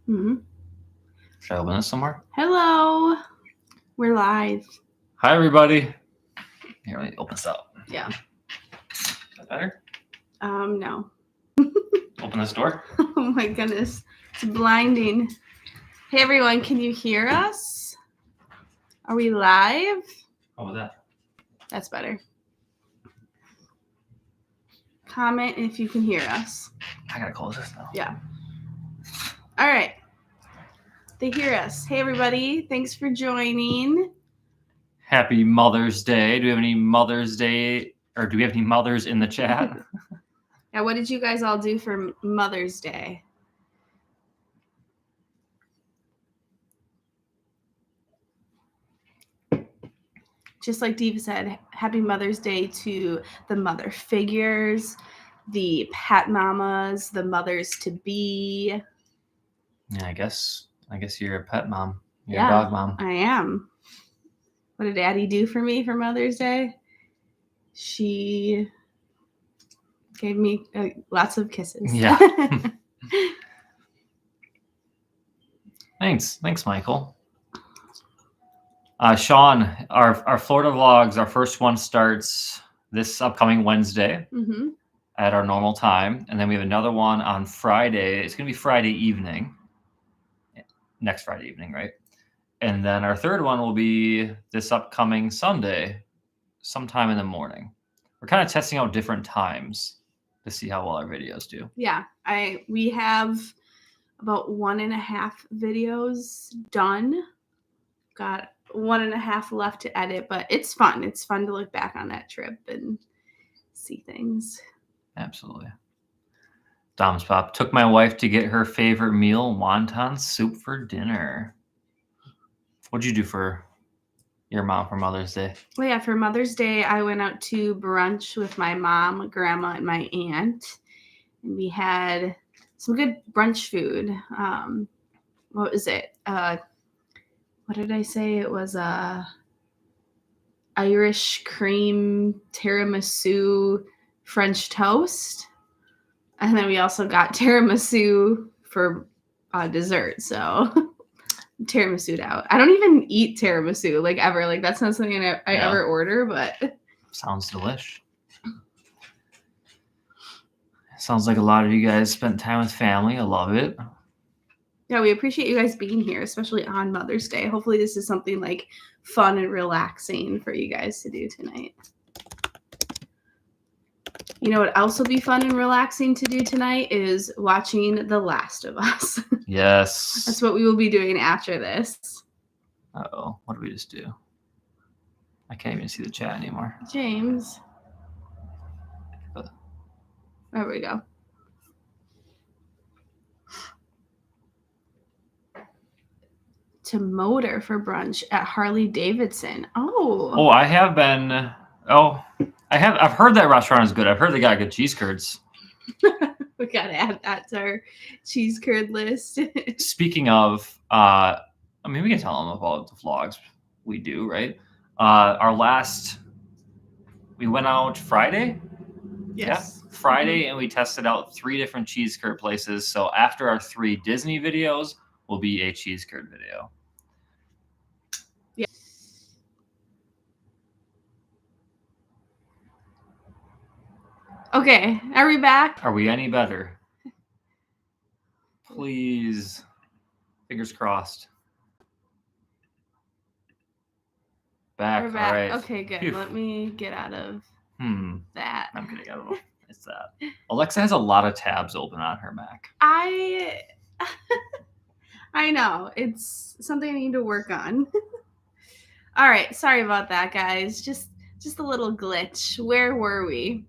Mm-hmm. Should I open this somewhere? Hello. We're live. Hi, everybody. Here, let me open this up. Yeah. Is that better? No. Open this door. Oh my goodness. It's blinding. Hey everyone, can you hear us? Are we live? How was that? That's better. Comment if you can hear us. I gotta close this now. Yeah. All right. They hear us. Hey everybody, thanks for joining. Happy Mother's Day. Do we have any Mother's Day, or do we have any mothers in the chat? Yeah, what did you guys all do for Mother's Day? Just like Diva said, happy Mother's Day to the mother figures, the pet mamas, the mothers to be. Yeah, I guess you're a pet mom. You're Yeah, a dog mom. I am. What did Addy do for me for Mother's Day? She gave me lots of kisses. Yeah. Thanks, Michael. Sean, our Florida vlogs, our first one starts this upcoming Wednesday at our normal time, and then we have another one on Friday. It's gonna be Friday evening, next Friday evening, right? And then our third one will be this upcoming Sunday, sometime in the morning. We're kind of testing out different times to see how well our videos do. Yeah, we have about 1.5 videos done. Got 1.5 left to edit, but it's fun. It's fun to look back on that trip and see things. Absolutely. Dom's Pop took my wife to get her favorite meal, wonton soup for dinner. What'd you do for your mom for Mother's Day? Well, yeah, for Mother's Day, I went out to brunch with my mom, grandma, and my aunt. And we had some good brunch food. What was it? What did I say? It was Irish cream tiramisu French toast. And then we also got tiramisu for dessert. So tiramisu out. I don't even eat tiramisu like ever. Like that's not something I ever order, but sounds delish. Sounds like a lot of you guys spent time with family. I love it. Yeah, we appreciate you guys being here, especially on Mother's Day. Hopefully this is something like fun and relaxing for you guys to do tonight. You know what else will be fun and relaxing to do tonight is watching The Last of Us. Yes. That's what we will be doing after this. Uh-oh. What did we just do? I can't even see the chat anymore. James. There we go. To motor for brunch at Harley Davidson. Oh, I have been. I've heard that restaurant is good. I've heard they got good cheese curds. We gotta add that to our cheese curd list. Speaking of, we can tell them about the vlogs we do, right? We went out Friday. Yes. Yeah, Friday, and we tested out 3 different cheese curd places. So after our 3 Disney videos will be a cheese curd video. Yeah. Okay, are we back? Are we any better? Please. Fingers crossed. Back. All right. Okay, good. Phew. Let me get out of that. I'm kidding. I don't know. It's that. Alexa has a lot of tabs open on her Mac. I know. It's something I need to work on. All right. Sorry about that, guys. Just a little glitch. Where were we?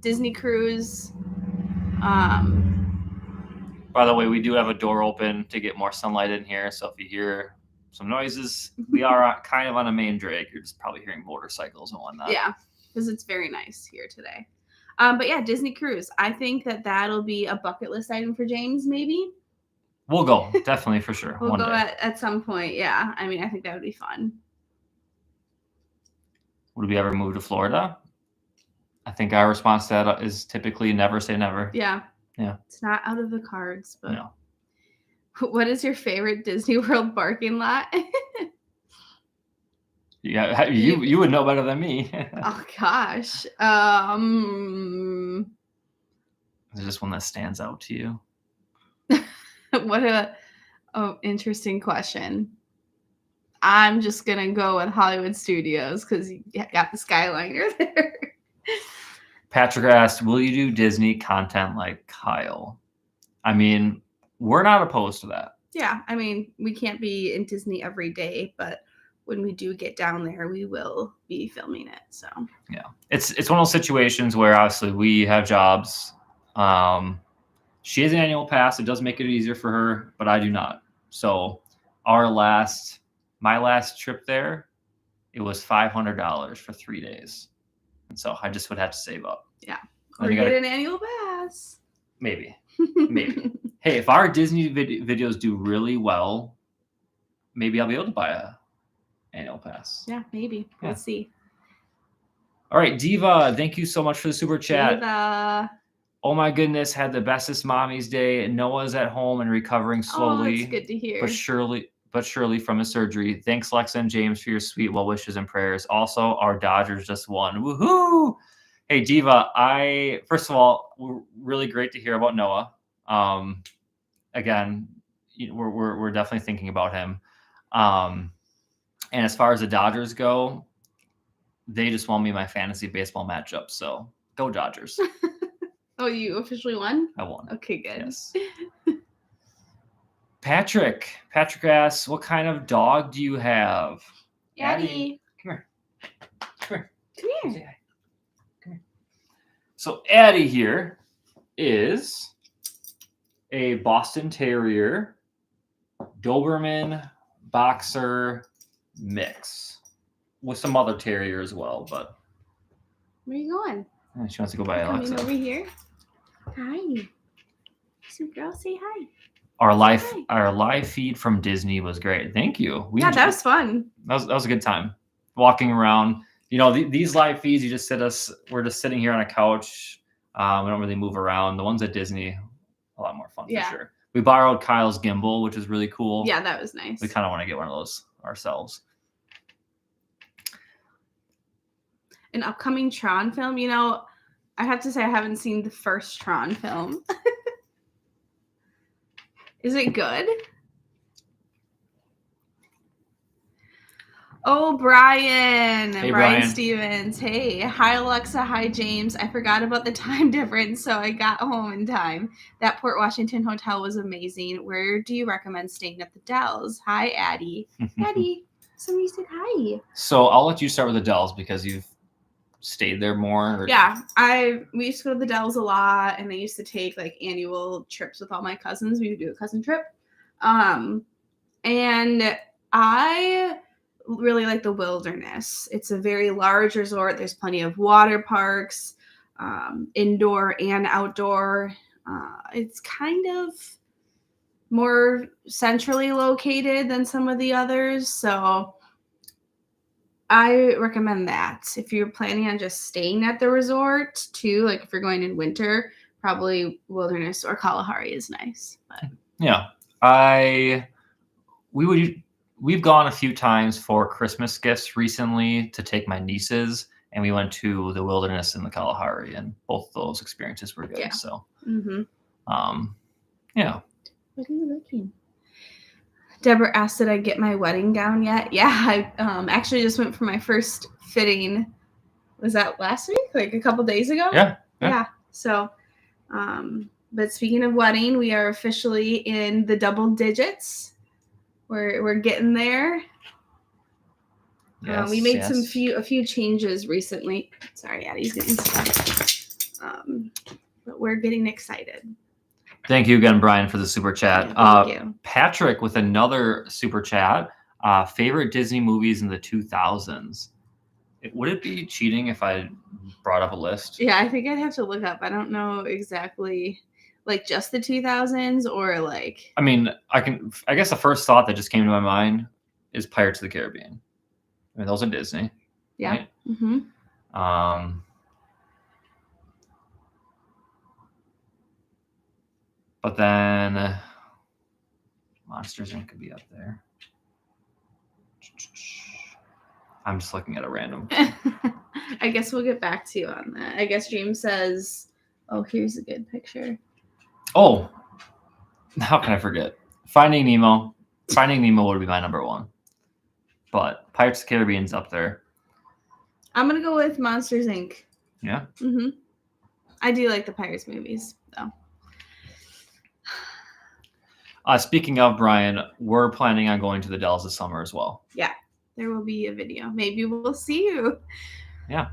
Disney cruise. By the way, we do have a door open to get more sunlight in here. So if you hear some noises, we are kind of on a main drag. You're just probably hearing motorcycles and whatnot. Yeah, because it's very nice here today. But yeah, Disney cruise. I think that'll be a bucket list item for James, maybe. We'll go, definitely, for sure. We'll go at some point, yeah. I mean, I think that would be fun. Would we ever move to Florida? I think our response to that is typically never say never. Yeah. Yeah. It's not out of the cards, but. No. What is your favorite Disney World parking lot? Yeah, you would know better than me. Oh gosh. Is this one that stands out to you? What a interesting question. I'm just gonna go with Hollywood Studios because you got the Skyliner there. Patrick asked, will you do Disney content like Kyle? I mean, we're not opposed to that. Yeah, I mean, we can't be in Disney every day, but when we do get down there, we will be filming it. So yeah, it's one of those situations where obviously we have jobs. She has an annual pass. It does make it easier for her, but I do not. So my last trip there, it was $500 for 3 days. And so I just would have to save up. Yeah. Or get an annual pass. Maybe. Hey, if our Disney videos do really well, maybe I'll be able to buy a annual pass. Yeah, maybe. Yeah. We'll see. All right, Diva, thank you so much for the super chat. Diva. Oh my goodness, had the bestest mommy's day. Noah's at home and recovering slowly. Oh, that's good to hear. But surely from his surgery. Thanks, Lexa and James, for your sweet well wishes and prayers. Also, our Dodgers just won. Woohoo! Hey, Diva, first of all, we're really great to hear about Noah. Again, we're definitely thinking about him. And as far as the Dodgers go, they just won me my fantasy baseball matchup. So go Dodgers. Oh, you officially won? I won. Okay, good. Yes. Patrick asks, what kind of dog do you have? Addy. Come here. Come here. So Addy here is a Boston Terrier Doberman Boxer mix with some other terrier as well. But where are you going? She wants to go by Alexa. Coming over here. Hi. Sweet girl, say hi. Our live feed from Disney was great. Thank you. That was fun. That was a good time. Walking around. You know, these live feeds, we're just sitting here on a couch. We don't really move around. The ones at Disney, a lot more fun for sure. We borrowed Kyle's gimbal, which is really cool. Yeah, that was nice. We kind of want to get one of those ourselves. An upcoming Tron film, I have to say I haven't seen the first Tron film. Is it good? Oh, Brian. Hey, Brian Stevens. Hey. Hi, Alexa. Hi, James. I forgot about the time difference, so I got home in time. That Port Washington hotel was amazing. Where do you recommend staying at the Dells? Hi, Addy. Addy, somebody said hi. So I'll let you start with the Dells because you've stayed there more. Yeah. We used to go to the Dells a lot, and I used to take like annual trips with all my cousins. We would do a cousin trip. And I really like the Wilderness. It's a very large resort. There's plenty of water parks, indoor and outdoor. It's kind of more centrally located than some of the others. So I recommend that. If you're planning on just staying at the resort too, like if you're going in winter, probably Wilderness or Kalahari is nice. But yeah, we've gone a few times for Christmas gifts recently to take my nieces, and we went to the Wilderness and the Kalahari, and both those experiences were good. Yeah. So, yeah. What are you looking? Deborah asked, did I get my wedding gown yet? Yeah, I actually just went for my first fitting. Was that last week? Like a couple days ago? Yeah. So, but speaking of wedding, we are officially in the double digits. We're getting there. Yes, we made a few changes recently. Sorry, Addy's getting stuff. But we're getting excited. Thank you again, Brian, for the super chat. Yeah, thank you. Patrick with another super chat. Favorite Disney movies in the 2000s. Would it be cheating if I brought up a list? Yeah, I think I'd have to look up. I don't know exactly, like just the 2000s or like. I mean, I guess the first thought that just came to my mind is Pirates of the Caribbean. I mean, those are Disney. Yeah. Right? Mm-hmm. But then Monsters Inc. could be up there. I'm just looking at a random. I guess we'll get back to you on that. I guess James says, oh, here's a good picture. Oh, how can I forget? Finding Nemo. Finding Nemo would be my number one. But Pirates of the Caribbean's up there. I'm going to go with Monsters, Inc. Yeah? Mm-hmm. I do like the Pirates movies, though. Speaking of, Brian, we're planning on going to the Dells this summer as well. Yeah, there will be a video. Maybe we'll see you. Yeah.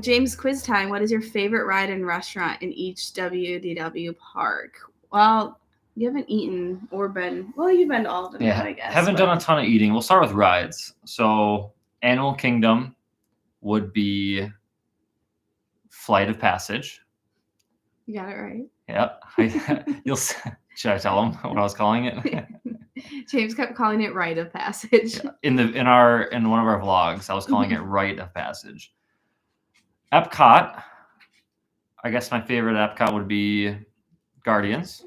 James, quiz time. What is your favorite ride and restaurant in each WDW park? Well, you haven't eaten or been. Well, you've been to all of them, I guess. Haven't done a ton of eating. We'll start with rides. So, Animal Kingdom would be Flight of Passage. You got it right. Yep. Should I tell them what I was calling it? James kept calling it Rite of Passage. Yeah. In one of our vlogs, I was calling it Rite of Passage. Epcot. I guess my favorite Epcot would be Guardians.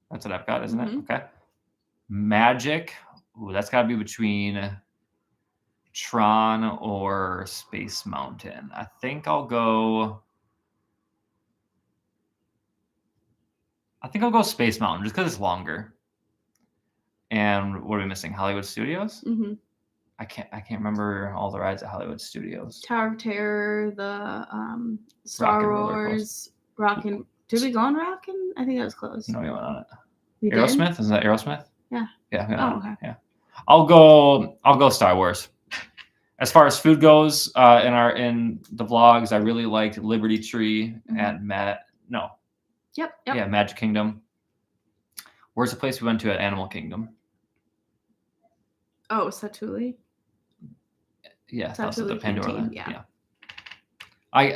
That's at Epcot, isn't it? Okay. Magic. Ooh, that's got to be between Tron or Space Mountain. I think I'll go Space Mountain just because it's longer. And what are we missing? Hollywood Studios? Mm-hmm. I can't remember all the rides at Hollywood Studios. Tower of Terror, the Star Wars, Rockin'. Did we go on Rockin'? I think that was closed. No, we went on it. We Aerosmith? Is that Aerosmith? Yeah. Yeah. Okay. Yeah. I'll go Star Wars. As far as food goes, in the vlogs, I really liked Liberty Tree at Magic Kingdom. Where's the place we went to at Animal Kingdom? Oh, Satuli. Yeah, that's the Pandora Land. Yeah.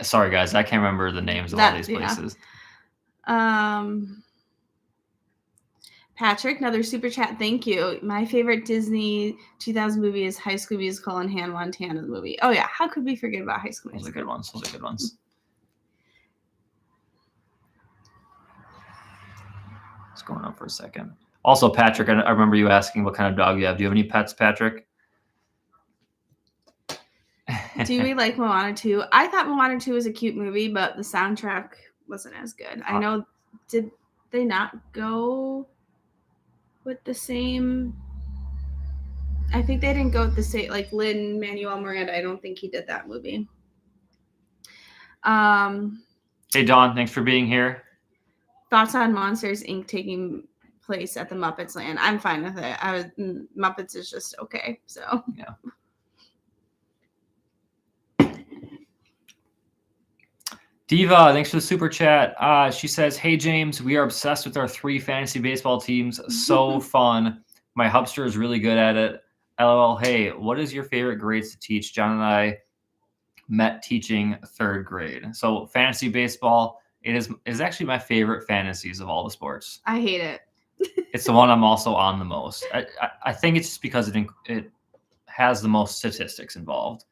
Sorry guys, I can't remember the names of all these places. Patrick, another super chat. Thank you. My favorite Disney 2000 movie is High School Musical and Hannah Montana the movie. Oh yeah, how could we forget about High School Musical? Those are good ones. It's going up for a second. Also, Patrick, I remember you asking what kind of dog you have. Do you have any pets, Patrick? Do we like Moana 2? I thought Moana 2 was a cute movie, but the soundtrack wasn't as good. I know, did they not go with the same? I think they didn't go with the same, like Lin-Manuel Miranda. I don't think he did that movie. Hey, Dawn, thanks for being here. Thoughts on Monsters, Inc. taking place at the Muppets Land? I'm fine with it. Muppets is just okay, so. Yeah. Diva, thanks for the super chat. She says, hey, James, we are obsessed with our 3 fantasy baseball teams. So fun. My hubster is really good at it. LOL, hey, what is your favorite grades to teach? John and I met teaching 3rd grade. So fantasy baseball, it is actually my favorite fantasies of all the sports. I hate it. It's the one I'm also on the most. I think it's just because it has the most statistics involved.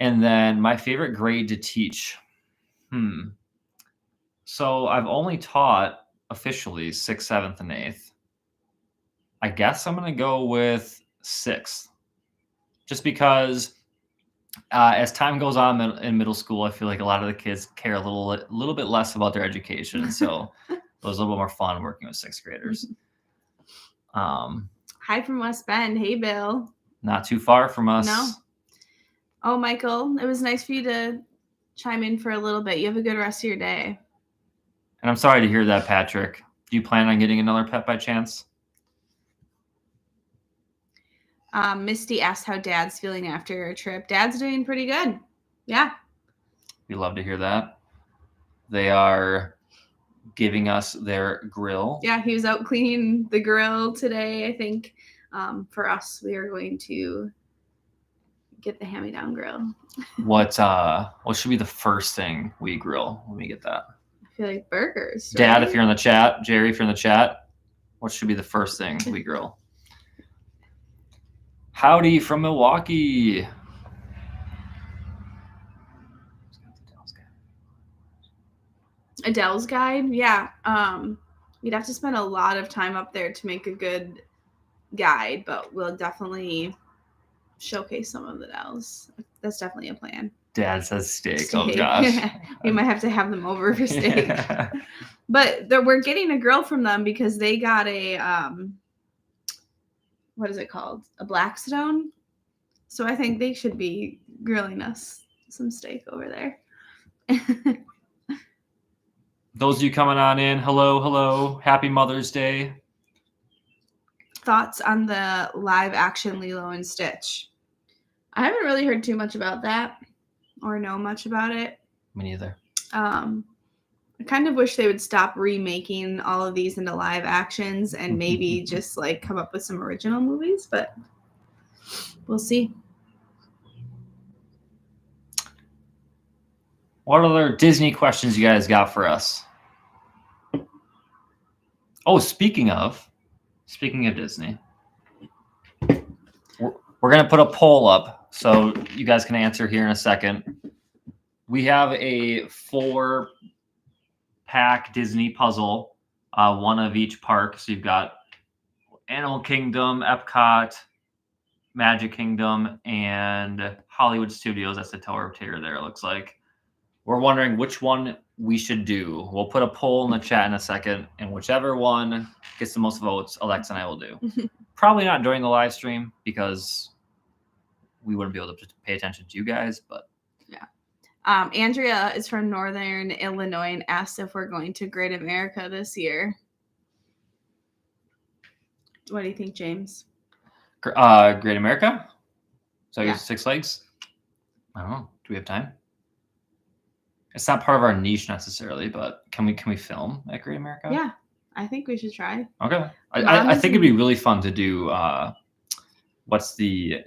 And then my favorite grade to teach. So I've only taught officially 6th, 7th, and 8th. I guess I'm going to go with 6th. Just because as time goes on in middle school, I feel like a lot of the kids care a little bit less about their education. So it was a little bit more fun working with 6th graders. Hi from West Bend. Hey, Bill. Not too far from us. No. Oh, Michael, it was nice for you to chime in for a little bit. You have a good rest of your day. And I'm sorry to hear that, Patrick. Do you plan on getting another pet by chance? Misty asked how Dad's feeling after your trip. Dad's doing pretty good. Yeah. We love to hear that. They are giving us their grill. Yeah, he was out cleaning the grill today, I think. For us, we are going to get the hand-me-down grill. What should be the first thing we grill when we get that? I feel like burgers. Right? Dad, if you're in the chat, Jerry, if you're in the chat, what should be the first thing we grill? Howdy from Milwaukee. Adele's Guide, yeah. We'd have to spend a lot of time up there to make a good guide, but we'll definitely showcase some of the dolls. That's definitely a plan. Dad says steak. Oh gosh. We might have to have them over for steak. But we're getting a grill from them because they got a what is it called? A Blackstone. So I think they should be grilling us some steak over there. Those of you coming on in, hello. Happy Mother's Day. Thoughts on the live action Lilo and Stitch? I haven't really heard too much about that or know much about it. Me neither. I kind of wish they would stop remaking all of these into live actions and maybe just like come up with some original movies, but we'll see. What other Disney questions you guys got for us? Oh, speaking of Disney, we're going to put a poll up so you guys can answer here in a second. We have a 4-pack Disney puzzle, one of each park. So you've got Animal Kingdom, Epcot, Magic Kingdom, and Hollywood Studios. That's the Tower of Terror there, it looks like. We're wondering which one we should do. We'll put a poll in the chat in a second, and whichever one gets the most votes, Alexa and I will do. Probably not during the live stream because we wouldn't be able to pay attention to you guys, but yeah. Andrea is from Northern Illinois and asked if we're going to Great America this year. What do you think, James? Great America? So yeah. 6 Flags? I don't know. Do we have time? It's not part of our niche necessarily, but can we film at Great America? Yeah, I think we should try. Okay. I think it'd be really fun to do, what's the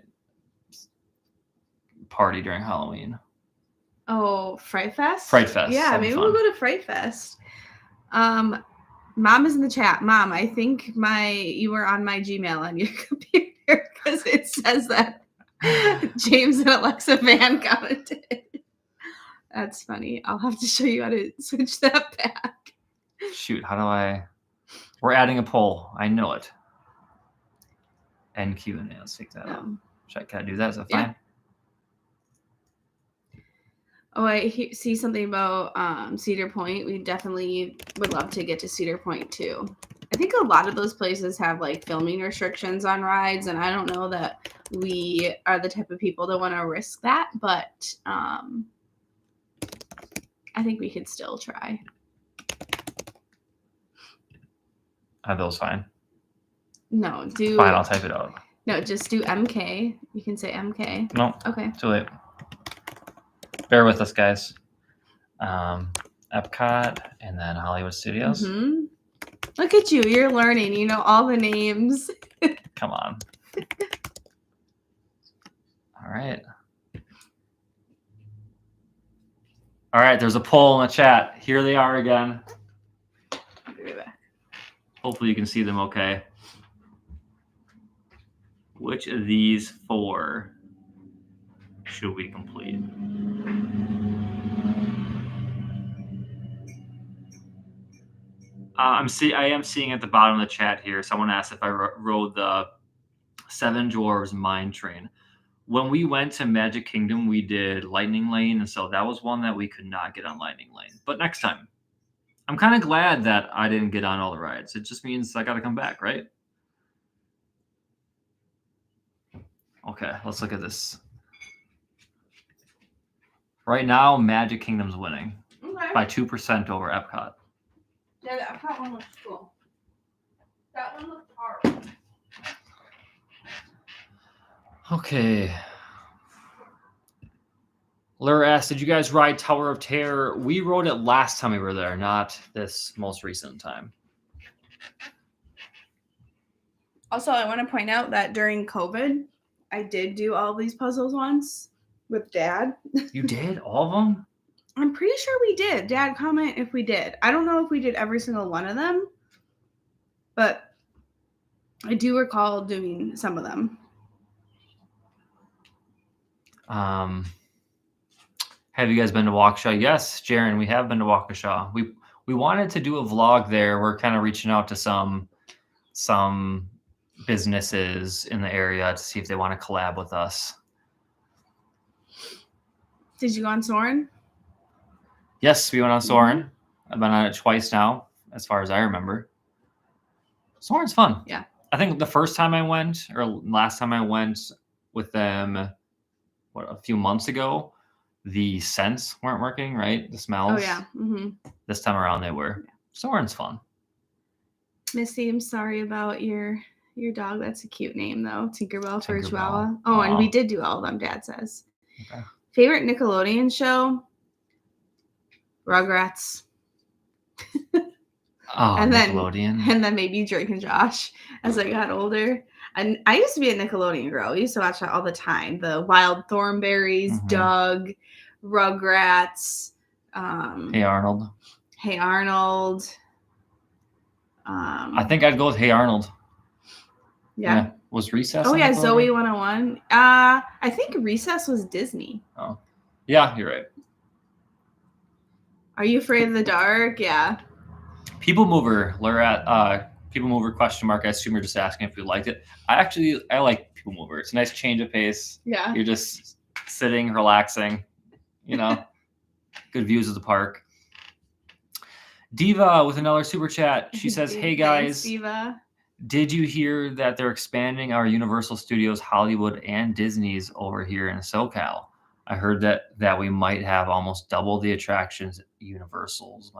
party during Halloween? Oh, Fright Fest? Fright Fest. Yeah, maybe we'll go to Fright Fest. Mom is in the chat. Mom, I think you were on my Gmail on your computer because it says that James and Alexa Van commented. That's funny. I'll have to show you how to switch that back. Shoot, how do I? We're adding a poll. I know it. And Q&A. Let's take that out. Can I do that? Is that fine? Yeah. Oh, I see something about Cedar Point. We definitely would love to get to Cedar Point too. I think a lot of those places have like filming restrictions on rides, and I don't know that we are the type of people that want to risk that, but I think we could still try. Are those fine? No, fine, I'll type it out. No, just do MK. You can say MK. No. Okay. Too late. Bear with us, guys. Epcot and then Hollywood Studios. Mm-hmm. Look at you. You're learning. You know all the names. Come on. All right. All right, there's a poll in the chat. Here they are again. I'll be right back. Hopefully you can see them okay. Which of these 4 should we complete? I am seeing at the bottom of the chat here, someone asked if I rode the 7 Dwarves Mine Train. When we went to Magic Kingdom, we did Lightning Lane, and so that was one that we could not get on Lightning Lane. But next time, I'm kind of glad that I didn't get on all the rides. It just means I got to come back, right? Okay, let's look at this. Right now, Magic Kingdom's winning by 2% over Epcot. Yeah, the Epcot one looks cool. That one looks hard. Okay. Lura asked, did you guys ride Tower of Terror? We rode it last time we were there, not this most recent time. Also, I want to point out that during COVID, I did do all these puzzles once with Dad. You did? All of them? I'm pretty sure we did. Dad, comment if we did. I don't know if we did every single one of them, but I do recall doing some of them. Have you guys been to Waukesha? Yes, Jaron, we have been to Waukesha. We we wanted to do a vlog there. We're kind of reaching out to some businesses in the area to see if they want to collab with us. Did you go on Soarin'? Yes, we went on Soarin'. I've been on it twice now, as far as I remember. Soarin's fun. Yeah. I think the first time I went, or last time I went with them, a few months ago, the scents weren't working, right? The smells. Oh, yeah. Mm-hmm. This time around they were. Yeah. Soarin's fun. Missy, I'm sorry about your dog. That's a cute name, though. Tinkerbell for a Chihuahua. Oh, aww. And we did do all of them, Dad says. Okay. Favorite Nickelodeon show? Rugrats. Oh, and Nickelodeon. And then maybe Drake and Josh as I got older. And I used to be a Nickelodeon girl. I used to watch that all the time. The Wild Thornberrys, Doug, Rugrats. Hey Arnold. Hey Arnold. I think I'd go with Hey Arnold. Yeah. Was Recess? Oh, yeah, Zoe 101. I think Recess was Disney. Oh. Yeah, you're right. Are You Afraid of the Dark? Yeah. People Mover. People Mover ? I assume you're just asking if we liked it. I like People Mover. It's a nice change of pace. Yeah. You're just sitting, relaxing, good views of the park. Diva with another super chat. She says, "Hey guys, thanks, Diva. Did you hear that they're expanding our Universal Studios Hollywood and Disney's over here in SoCal? I heard that we might have almost double the attractions Universal's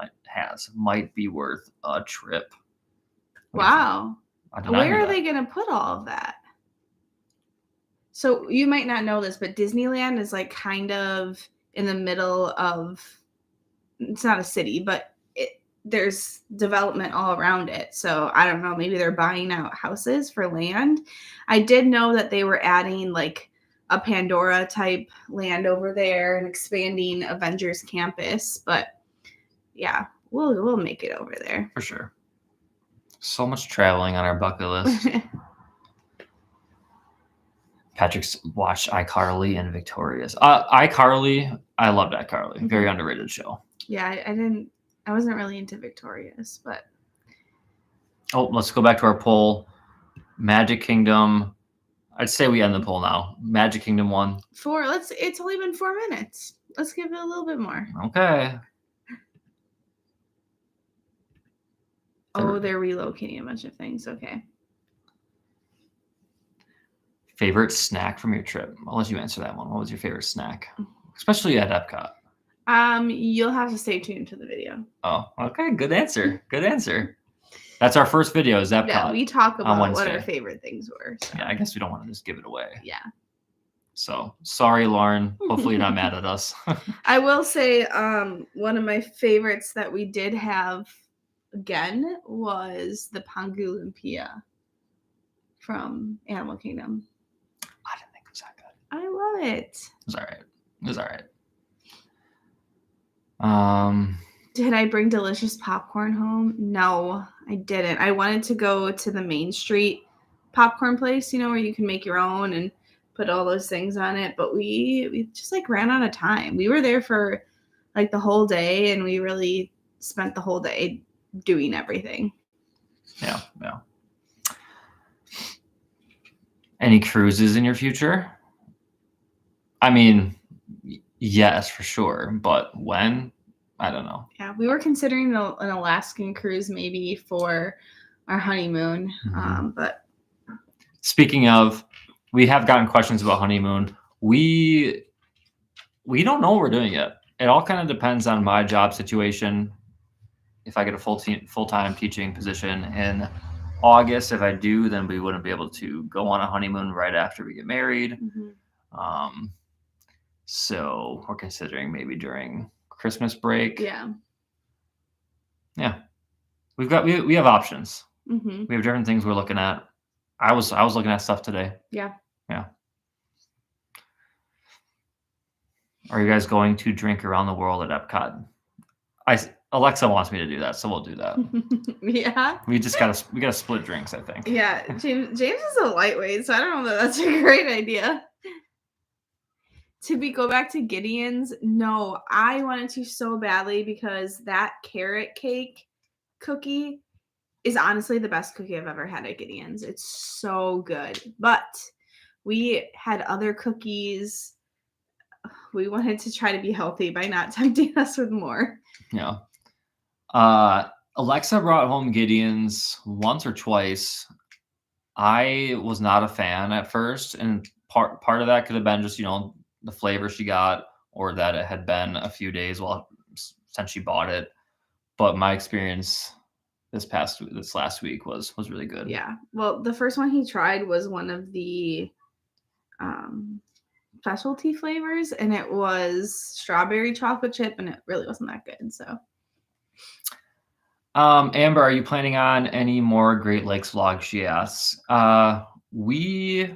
might be worth a trip." Wow. Where are they going to put all of that? So you might not know this, but Disneyland is like kind of in the middle of, it's not a city, but there's development all around it. So I don't know, maybe they're buying out houses for land. I did know that they were adding like a Pandora type land over there and expanding Avengers Campus, but yeah, we'll make it over there. For sure. So much traveling on our bucket list. Patrick's watched iCarly and Victorious. iCarly, I loved iCarly. Very underrated show. Yeah, I wasn't really into Victorious, but. Oh, let's go back to our poll. Magic Kingdom. I'd say we end the poll now. Magic Kingdom won. It's only been 4 minutes. Let's give it a little bit more. Okay. Oh, they're relocating a bunch of things. Okay. Favorite snack from your trip? I'll let you answer that one. What was your favorite snack? Especially at Epcot. You'll have to stay tuned to the video. Oh, okay. Good answer. Good answer. That's our first video is Epcot. Yeah, we talk about what our favorite things were. So. Yeah, I guess we don't want to just give it away. Yeah. So sorry, Lauren. Hopefully you're not mad at us. I will say one of my favorites that we did have again was the Pangu Lumpia from Animal Kingdom. I didn't think it was that good. I love it. It was all right. Did I bring delicious popcorn home? No, I didn't. I wanted to go to the Main Street popcorn place, where you can make your own and put all those things on it. But we just ran out of time. We were there for the whole day, and we really spent the whole day doing everything. Yeah. Any cruises in your future? I mean, yes, for sure. But when? I don't know. Yeah, we were considering an Alaskan cruise maybe for our honeymoon. But speaking of, we have gotten questions about honeymoon. We don't know what we're doing yet. It all kind of depends on my job situation. If I get a full-time teaching position in August, if I do, then we wouldn't be able to go on a honeymoon right after we get married. So we're considering maybe during Christmas break. Yeah. We have options. We have different things we're looking at. I was looking at stuff today. Yeah. Are you guys going to drink around the world at Epcot? Alexa wants me to do that, so we'll do that. Yeah. We gotta split drinks, I think. Yeah. James is a lightweight, so I don't know that that's a great idea. go back to Gideon's, no, I wanted to so badly because that carrot cake cookie is honestly the best cookie I've ever had at Gideon's. It's so good. But we had other cookies. We wanted to try to be healthy by not tempting us with more. Yeah. Alexa brought home Gideon's once or twice. I was not a fan at first, and part of that could have been just, the flavor she got, or that it had been a few days since she bought it. But my experience this last week was really good. Yeah. Well, the first one he tried was one of the specialty flavors, and it was strawberry chocolate chip, and it really wasn't that good. So Amber, are you planning on any more Great Lakes vlogs? She asks. We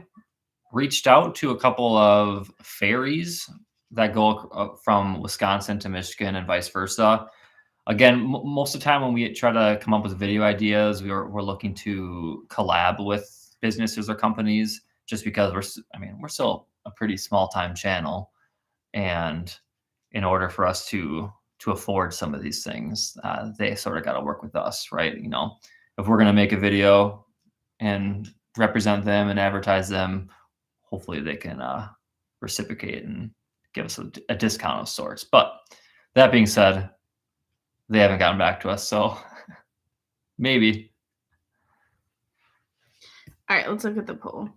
reached out to a couple of ferries that go from Wisconsin to Michigan and vice versa. Again, most of the time when we try to come up with video ideas, we're looking to collab with businesses or companies, just because we're still a pretty small time channel, and in order for us to afford some of these things, they sort of got to work with us, right? If we're going to make a video and represent them and advertise them, hopefully they can reciprocate and give us a discount of sorts. But that being said, they haven't gotten back to us, so maybe. All right, let's look at the poll.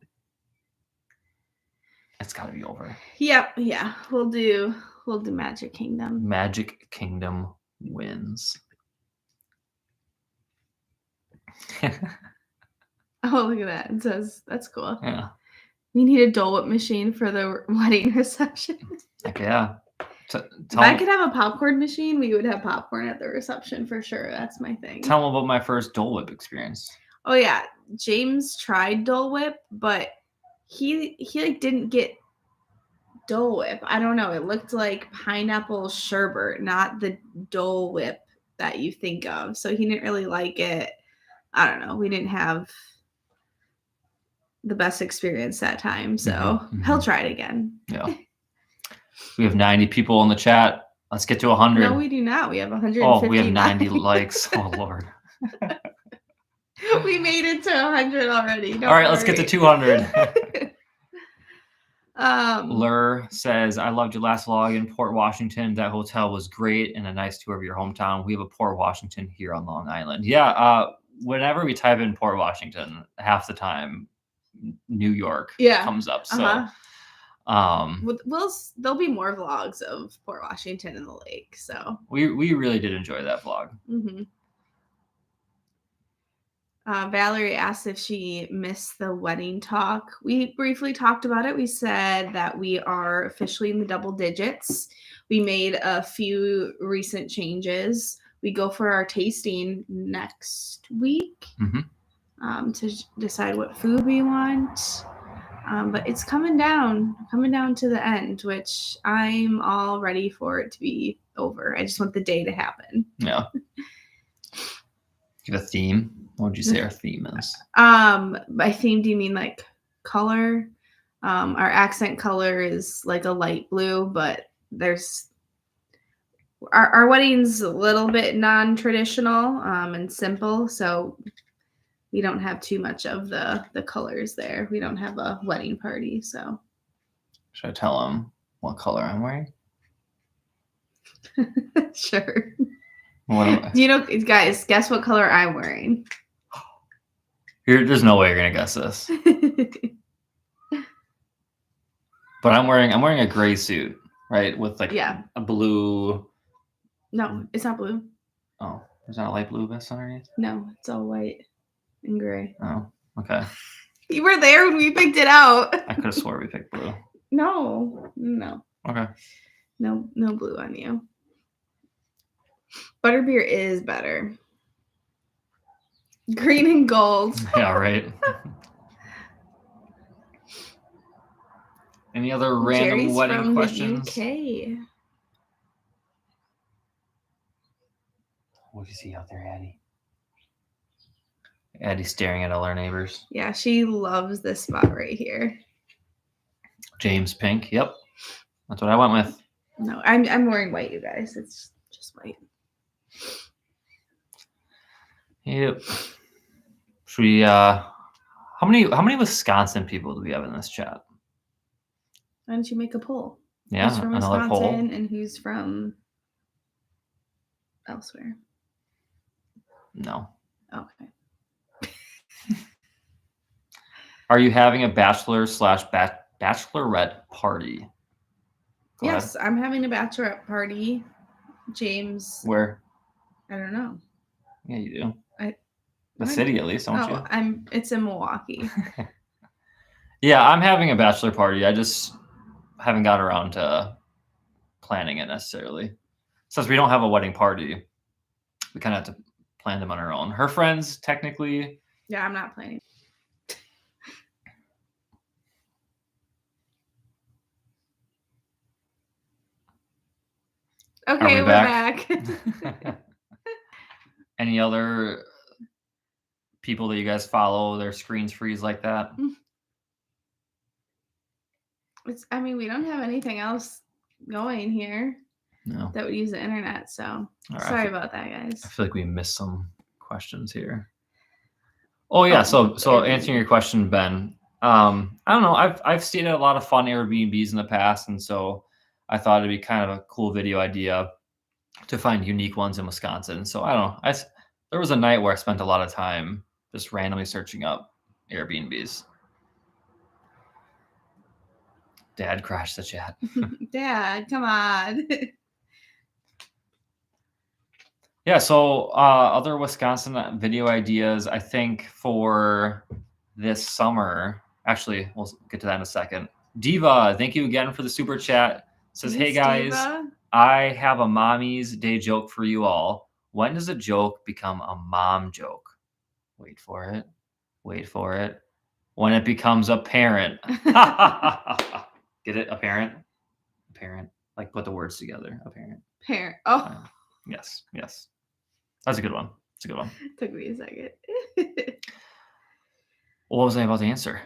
It's got to be over. Yep, yeah. We'll do Magic Kingdom. Magic Kingdom wins. Oh, look at that. It says, that's cool. Yeah. We need a Dole Whip machine for the wedding reception. Heck yeah. If I could have a popcorn machine, we would have popcorn at the reception for sure. That's my thing. Tell them about my first Dole Whip experience. Oh yeah, James tried Dole Whip, but he like didn't get Dole Whip. I don't know. It looked like pineapple sherbet, not the Dole Whip that you think of. So he didn't really like it. I don't know. We didn't have the best experience that time, so he'll try it again. Yeah. We have 90 people in the chat. Let's get to 100. No, we do not. We have 159. Oh, we have 90 likes. Oh, Lord. We made it to 100 already. All right, let's get to 200. Lur says, I loved your last vlog in Port Washington. That hotel was great and a nice tour of your hometown. We have a Port Washington here on Long Island. Yeah, whenever we type in Port Washington, half the time New York comes up. So there'll be more vlogs of Port Washington and the lake. So we really did enjoy that vlog. Valerie asked if she missed the wedding talk. We briefly talked about it. We said that we are officially in the double digits. We made a few recent changes. We go for our tasting next week to decide what food we want. But it's coming down to the end, which I'm all ready for it to be over. I just want the day to happen. Yeah. You have a theme? What would you say our theme is? By theme, do you mean like color? Our accent color is like a light blue, but there's our wedding's a little bit non-traditional and simple, so we don't have too much of the colors there. We don't have a wedding party, so. Should I tell them what color I'm wearing? Sure. What am I? Guys, guess what color I'm wearing. There's no way you're gonna guess this. But I'm wearing a gray suit, right? With like a blue. No, it's not blue. Oh, there's not a light blue vest underneath? No, it's all white and gray. Oh, okay. You were there when we picked it out. I could have swore we picked blue. No. Okay. No blue on you. Butterbeer is better. Green and gold. Yeah, right. Any other random Jerry's wedding from questions? The UK. What do you see out there, Addy? Addy's staring at all our neighbors. Yeah, she loves this spot right here. James Pink, yep. That's what I went with. No, I'm wearing white, you guys. It's just white. Yep. Should we? How many Wisconsin people do we have in this chat? Why don't you make a poll? Yeah, who's from another Wisconsin poll. and who's from elsewhere? No. Okay. Are you having a bachelor/bachelorette party? Go yes, ahead. I'm having a bachelorette party. James. Where? I don't know. Yeah, you do. The city, at least, don't you? It's in Milwaukee. Yeah, I'm having a bachelor party. I just haven't got around to planning it necessarily. Since we don't have a wedding party, we kind of have to plan them on our own. Her friends, technically. Yeah, I'm not planning. Okay, we're back. Any other people that you guys follow, their screens freeze like that? We don't have anything else going here. No. That would use the internet, so sorry about that, guys. I feel like we missed some questions here. Oh yeah, so answering your question, Ben, I don't know. I've stayed at a lot of fun Airbnbs in the past, and so I thought it'd be kind of a cool video idea to find unique ones in Wisconsin. So I don't know. There was a night where I spent a lot of time just randomly searching up Airbnbs. Dad crashed the chat. Dad, come on. Yeah, so other Wisconsin video ideas, I think for this summer, actually, we'll get to that in a second. Diva, thank you again for the super chat. Says, hey guys, Diva. I have a mommy's day joke for you all. When does a joke become a mom joke? Wait for it. When it becomes a parent. Get it? A parent? A parent. Like put the words together. A parent. Parent. Oh. Yes. That's a good one. Took me a second. What was I about to answer?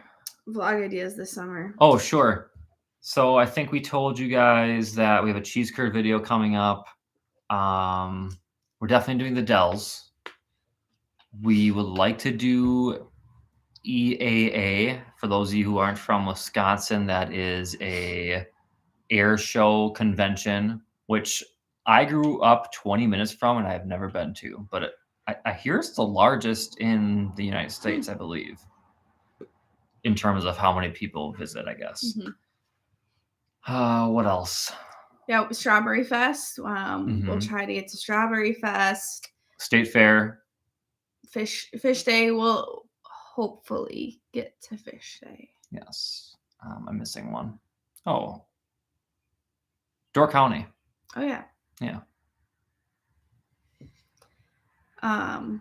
Vlog ideas this summer. Oh, sure. So I think we told you guys that we have a cheese curd video coming up. We're definitely doing the Dells. We would like to do EAA. For those of you who aren't from Wisconsin, that is a air show convention, which I grew up 20 minutes from and I have never been to, but I hear it's the largest in the United States, I believe, in terms of how many people visit, I guess. What else? Yeah, Strawberry Fest. We'll try to get to Strawberry Fest. State Fair. Fish Day. We'll hopefully get to Fish Day. Yes. I'm missing one. Oh. Door County. Oh, yeah. Yeah.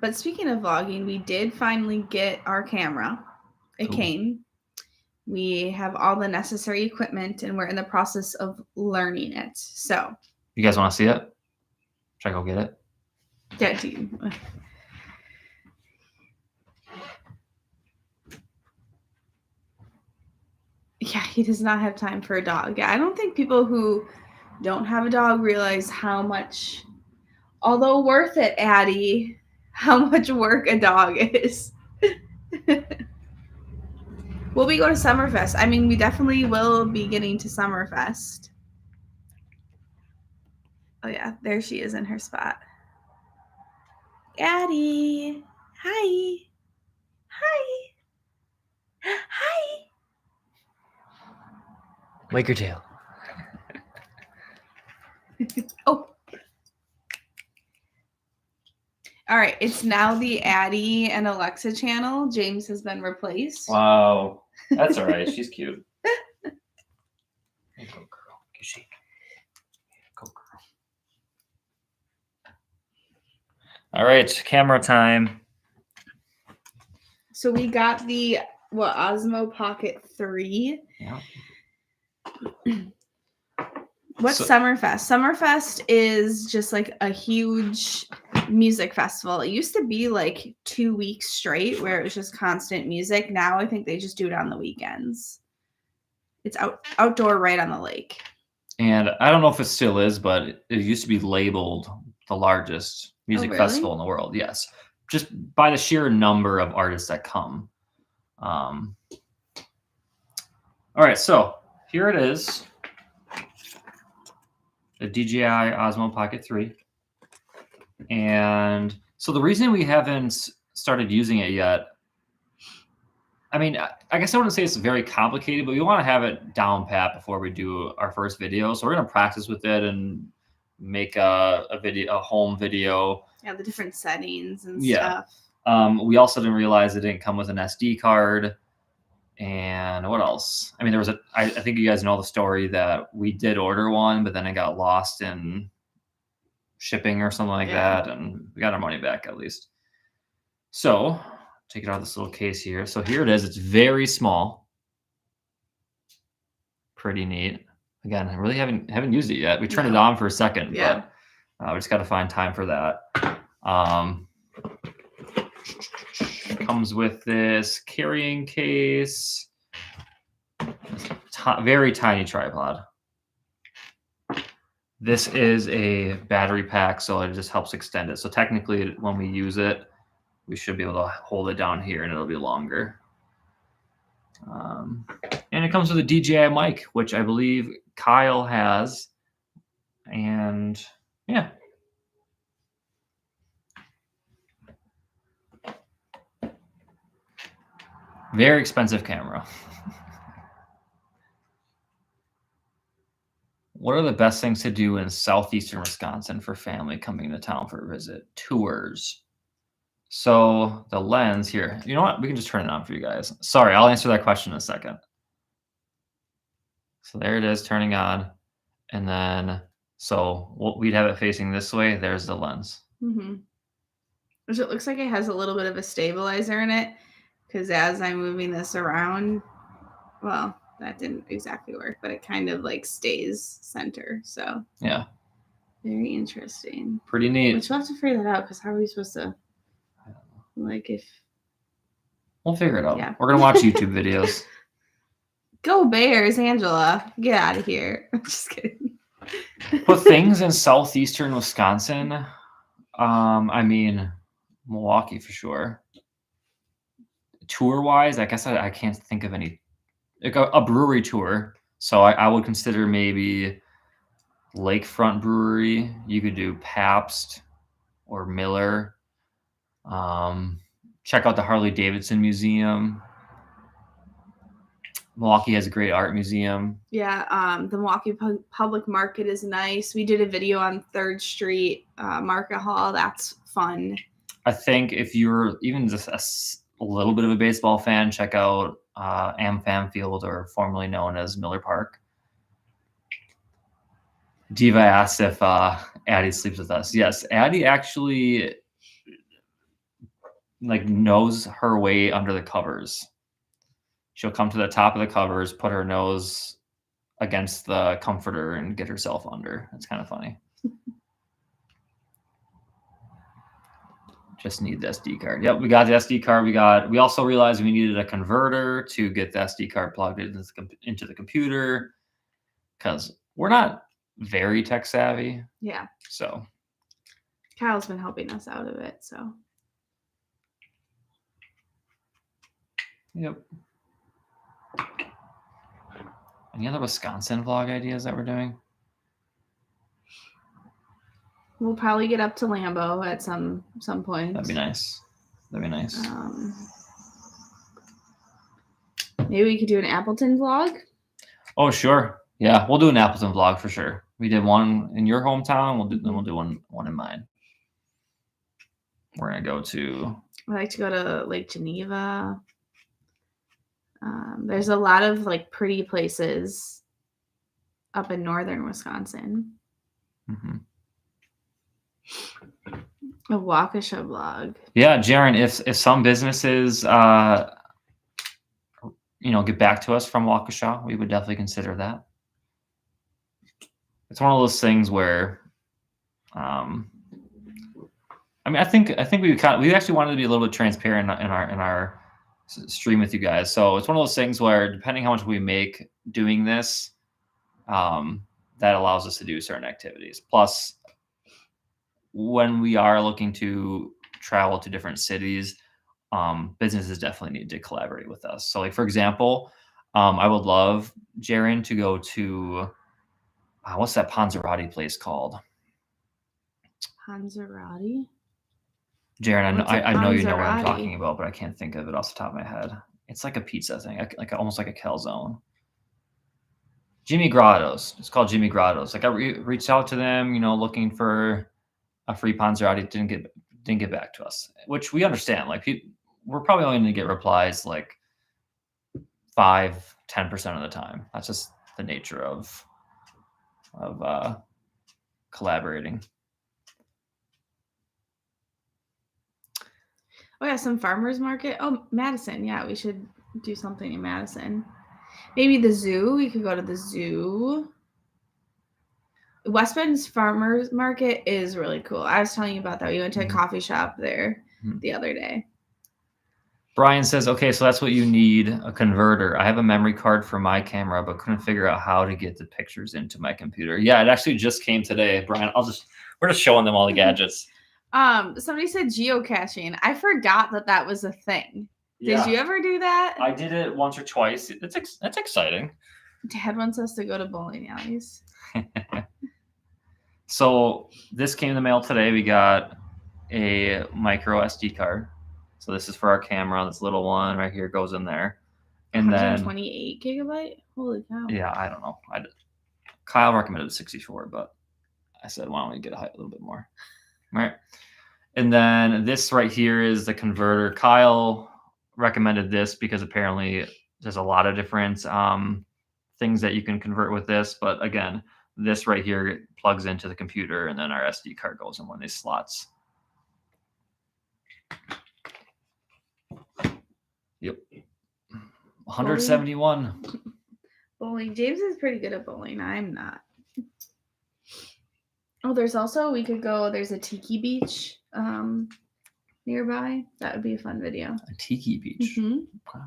But speaking of vlogging, we did finally get our camera. It came. We have all the necessary equipment, and we're in the process of learning it. So, you guys want to see it? Should I go get it? Yeah, do you? Yeah, he does not have time for a dog. Yeah, I don't think people who don't have a dog realize how much, although worth it, Addy, how much work a dog is. Will we go to Summerfest? I mean, we definitely will be getting to Summerfest. Oh, yeah, there she is in her spot. Addy. Hi. Hi. Hi. Wake your tail. Oh. All right, it's now the Addy and Alexa channel. James has been replaced. Wow. That's all right. She's cute. Go, girl. Go, girl. All right, camera time. So we got the Osmo Pocket 3. Yeah. What's Summerfest? Summerfest is just like a huge music festival. It used to be like 2 weeks straight where it was just constant music. Now I think they just do it on the weekends. It's outdoor right on the lake. And I don't know if it still is, but it used to be labeled the largest music festival in the world. Yes. Just by the sheer number of artists that come. All right, so here it is. The DJI Osmo Pocket 3. And so the reason we haven't started using it yet, I mean, I guess I wouldn't say it's very complicated, but we want to have it down pat before we do our first video. So we're going to practice with it and make a home video. Yeah, the different settings and stuff. We also didn't realize it didn't come with an SD card. And what else? I mean, there was I think you guys know the story that we did order one, but then it got lost in shipping or something like that. And we got our money back at least. So take it out of this little case here. So here it is. It's very small. Pretty neat. Again, I really haven't used it yet. We turned it on for a second, but we just got to find time for that. Comes with this carrying case, very tiny tripod. This is a battery pack, so it just helps extend it. So technically, when we use it, we should be able to hold it down here and it'll be longer. And it comes with a DJI mic, which I believe Kyle has. And yeah. Very expensive camera. What are the best things to do in southeastern Wisconsin for family coming to town for a visit? Tours. So the lens here, you know what? We can just turn it on for you guys. Sorry, I'll answer that question in a second. So there it is turning on. And then, so we'd have it facing this way. There's the lens. Which it looks like it has a little bit of a stabilizer in it. Because as I'm moving this around, well, that didn't exactly work, but it kind of like stays center. So yeah, very interesting. Pretty neat. But you'll have to figure that out because how are we supposed to, like, if we'll figure it out. Yeah. We're gonna watch YouTube videos. Go Bears, Angela! Get out of here. I'm just kidding. But things in southeastern Wisconsin, I mean, Milwaukee for sure. Tour-wise, I guess I can't think of any. Like a brewery tour. So I would consider maybe Lakefront Brewery. You could do Pabst or Miller. Check out the Harley-Davidson Museum. Milwaukee has a great art museum. Yeah, the Milwaukee Public Market is nice. We did a video on 3rd Street Market Hall. That's fun. I think if you're even just a little bit of a baseball fan, check out AmFam Field, or formerly known as Miller Park. Diva asked if Addy sleeps with us. Yes, Addy actually knows her way under the covers. She'll come to the top of the covers, put her nose against the comforter, and get herself under. It's kind of funny. Just need the SD card. Yep, we got the SD card. We also realized we needed a converter to get the SD card plugged into the computer, because we're not very tech savvy. Yeah. So Kyle's been helping us out of it. So. Yep. Any other Wisconsin vlog ideas that we're doing? We'll probably get up to Lambeau at some point. That'd be nice. Maybe we could do an Appleton vlog. Oh, sure. Yeah, we'll do an Appleton vlog for sure. We did one in your hometown. We'll do one in mine. We're gonna go to. I like to go to Lake Geneva. There's a lot of pretty places up in northern Wisconsin. Mm-hmm. A Waukesha vlog. Yeah, Jaren, if some businesses get back to us from Waukesha, we would definitely consider that. It's one of those things where I think we actually wanted to be a little bit transparent in our stream with you guys. So it's one of those things where, depending how much we make doing this, that allows us to do certain activities. Plus, when we are looking to travel to different cities, businesses definitely need to collaborate with us. So, like, for example, I would love Jaron to go to what's that Panzerotti place called? Panzerotti? Jaron, I know you know what I'm talking about, but I can't think of it off the top of my head. It's like a pizza thing, like almost like a calzone. Jimmy Grotto's. It's called Jimmy Grotto's. Like, I reached out to them, looking for a free Panzerotti. Didn't get back to us, which we understand. Like, we're probably only going to get replies like 5-10% of the time. That's just the nature of collaborating. Oh yeah, some farmers market. Oh, Madison. Yeah, we should do something in Madison. Maybe the zoo. We could go to the zoo. West Bend's farmers market is really cool. I was telling you about that. We went to a coffee shop there the other day. Brian says, okay, so that's what you need, a converter. I have a memory card for my camera, but couldn't figure out how to get the pictures into my computer. Yeah, it actually just came today, Brian. We're just showing them all the gadgets. Somebody said geocaching. I forgot that was a thing. Did you ever do that? I did it once or twice. That's exciting. Dad wants us to go to bowling alleys. So this came in the mail today. We got a micro SD card. So this is for our camera. This little one right here goes in there. And 128 gigabyte? Holy cow. Yeah, I don't know. Kyle recommended 64, but I said, why don't we get a little bit more? All right. And then this right here is the converter. Kyle recommended this because apparently there's a lot of different things that you can convert with this. But again, this right here plugs into the computer, and then our SD card goes in one of these slots. Yep. 171. Bowling. James is pretty good at bowling. I'm not. Oh, there's a Tiki Beach nearby. That would be a fun video. A Tiki Beach. Mm-hmm. Okay.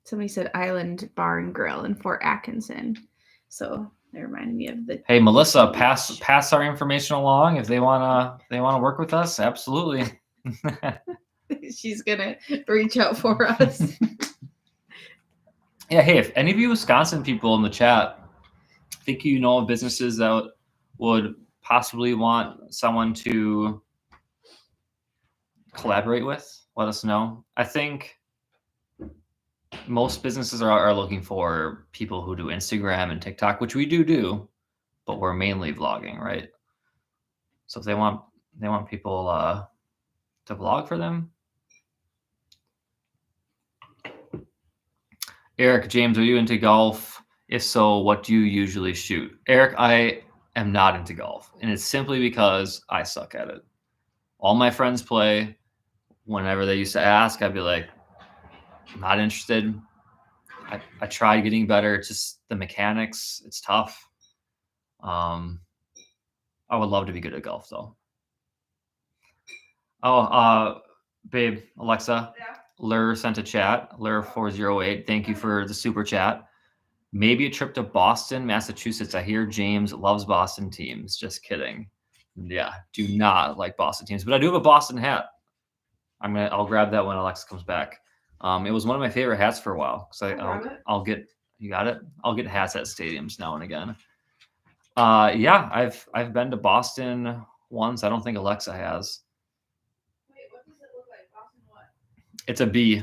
Somebody said Island Bar and Grill in Fort Atkinson. So they reminded me of the. Hey, Melissa, pass our information along if they wanna work with us. Absolutely. She's gonna reach out for us. Yeah. Hey, if any of you Wisconsin people in the chat think you know of businesses that would possibly want someone to collaborate with, let us know. I think most businesses are looking for people who do Instagram and TikTok, which we do, but we're mainly vlogging, right? So if they want people to vlog for them. Eric, James, are you into golf? If so, what do you usually shoot? Eric, I am not into golf, and it's simply because I suck at it. All my friends play. Whenever they used to ask, I'd be like, I'm not interested. I tried getting better. It's just the mechanics. It's tough. I would love to be good at golf, though. Oh, babe, Alexa, yeah. Lur sent a chat. Lur408. Thank you for the super chat. Maybe a trip to Boston, Massachusetts. I hear James loves Boston teams. Just kidding. Yeah, do not like Boston teams, but I do have a Boston hat. I'll grab that when Alexa comes back. It was one of my favorite hats for a while. I'll get you got it. I'll get hats at stadiums now and again. Yeah, I've been to Boston once. I don't think Alexa has. Wait, what does it look like? Boston what? It's a B.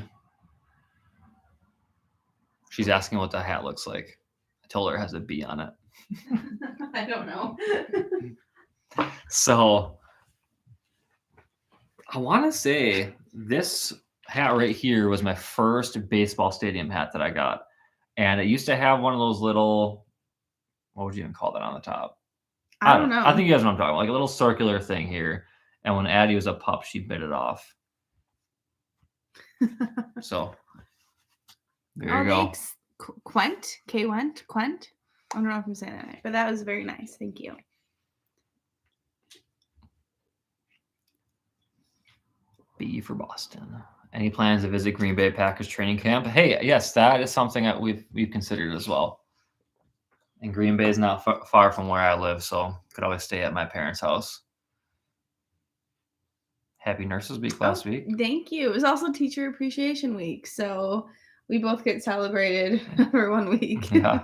She's asking what the hat looks like. I told her it has a B on it. I don't know. So I want to say this hat right here was my first baseball stadium hat that I got. And it used to have one of those little, what would you even call that on the top? I don't know. I think you guys know what I'm talking about. Like a little circular thing here. And when Addy was a pup, she bit it off. So there you go. Thanks. Quent? K-Went? Quent? I don't know if I'm saying that right, but that was very nice. Thank you. B for Boston. Any plans to visit Green Bay Packers training camp? Hey, yes, that is something that we've considered as well. And Green Bay is not far from where I live, so could always stay at my parents' house. Happy Nurses Week last week. Thank you. It was also Teacher Appreciation Week, so we both get celebrated for 1 week. Yeah.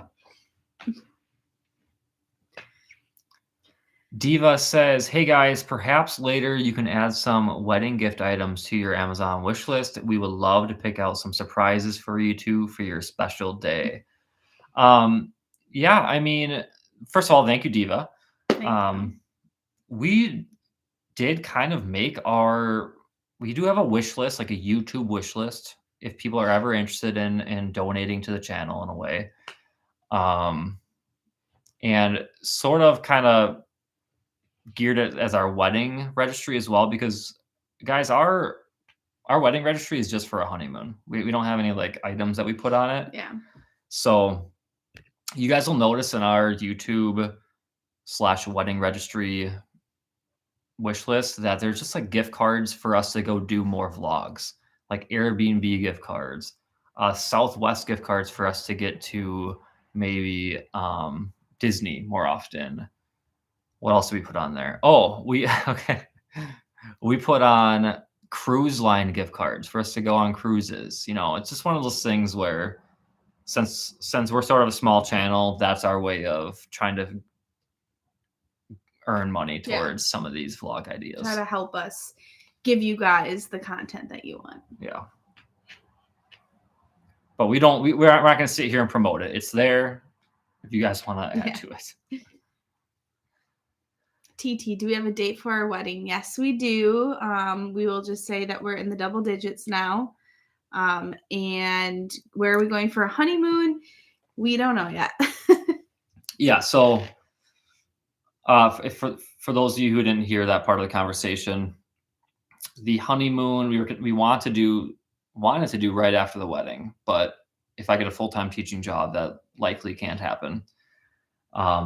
Diva says, hey guys, perhaps later you can add some wedding gift items to your Amazon wish list. We would love to pick out some surprises for you two for your special day. Yeah, I mean, first of all, thank you, Diva. We did kind of we do have a wish list, like a YouTube wish list, if people are ever interested in donating to the channel in a way. And sort of kind of geared it as our wedding registry as well, because guys, our wedding registry is just for a honeymoon. We don't have any like items that we put on it. Yeah. So you guys will notice in our YouTube/wedding registry wish list that there's just like gift cards for us to go do more vlogs, like Airbnb gift cards, Southwest gift cards for us to get to maybe Disney more often. What else do we put on there? Oh, we put on cruise line gift cards for us to go on cruises. You know, it's just one of those things where since we're sort of a small channel, that's our way of trying to earn money towards some of these vlog ideas. Try to help us give you guys the content that you want. Yeah. But we're not going to sit here and promote it. It's there if you guys want to add to it. TT, do we have a date for our wedding? Yes, we do. We will just say that we're in the double digits now. And where are we going for a honeymoon? We don't know yet. Yeah. So for those of you who didn't hear that part of the conversation, the honeymoon we wanted to do right after the wedding, but if I get a full-time teaching job, that likely can't happen.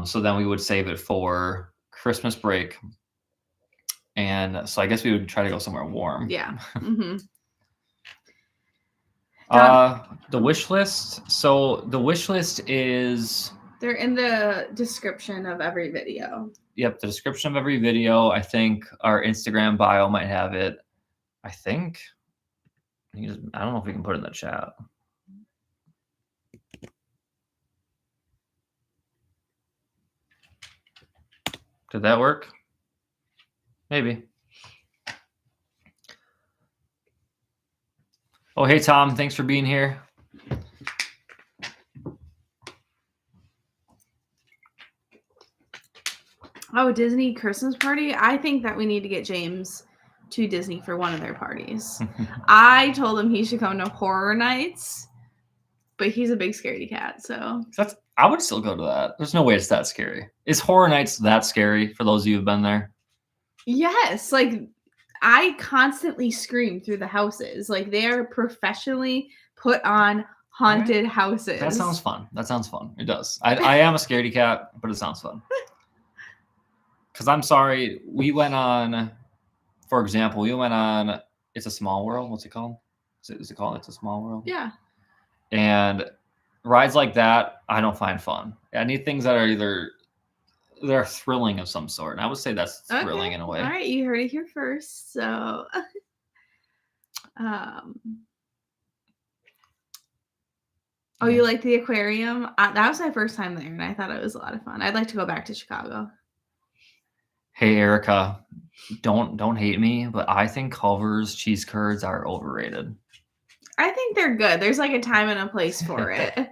So then we would save it for Christmas break, and so I guess we would try to go somewhere warm. Yeah. Mm-hmm. The wish list. So the wish list is. They're in the description of every video. Yep, the description of every video. I think our Instagram bio might have it. I don't know if we can put it in the chat. Did that work? Maybe. Oh, hey, Tom. Thanks for being here. Oh, Disney Christmas party? I think that we need to get James to Disney for one of their parties. I told him he should come to Horror Nights, but he's a big scaredy cat, so. I would still go to that. There's no way it's that scary. Is Horror Nights that scary for those of you who've been there? Yes. Like, I constantly scream through the houses. Like, they are professionally put on haunted houses. That sounds fun. It does. I am a scaredy cat, but it sounds fun. Because I'm sorry, for example, It's a Small World. What's it called? Is it called It's a Small World? Yeah. And rides like that, I don't find fun. I need things that are they're thrilling of some sort. And I would say that's thrilling in a way. All right, you heard it here first. So, Oh, you like the aquarium? That was my first time there, and I thought it was a lot of fun. I'd like to go back to Chicago. Hey, Erica, don't hate me, but I think Culver's cheese curds are overrated. I think they're good. There's like a time and a place for it.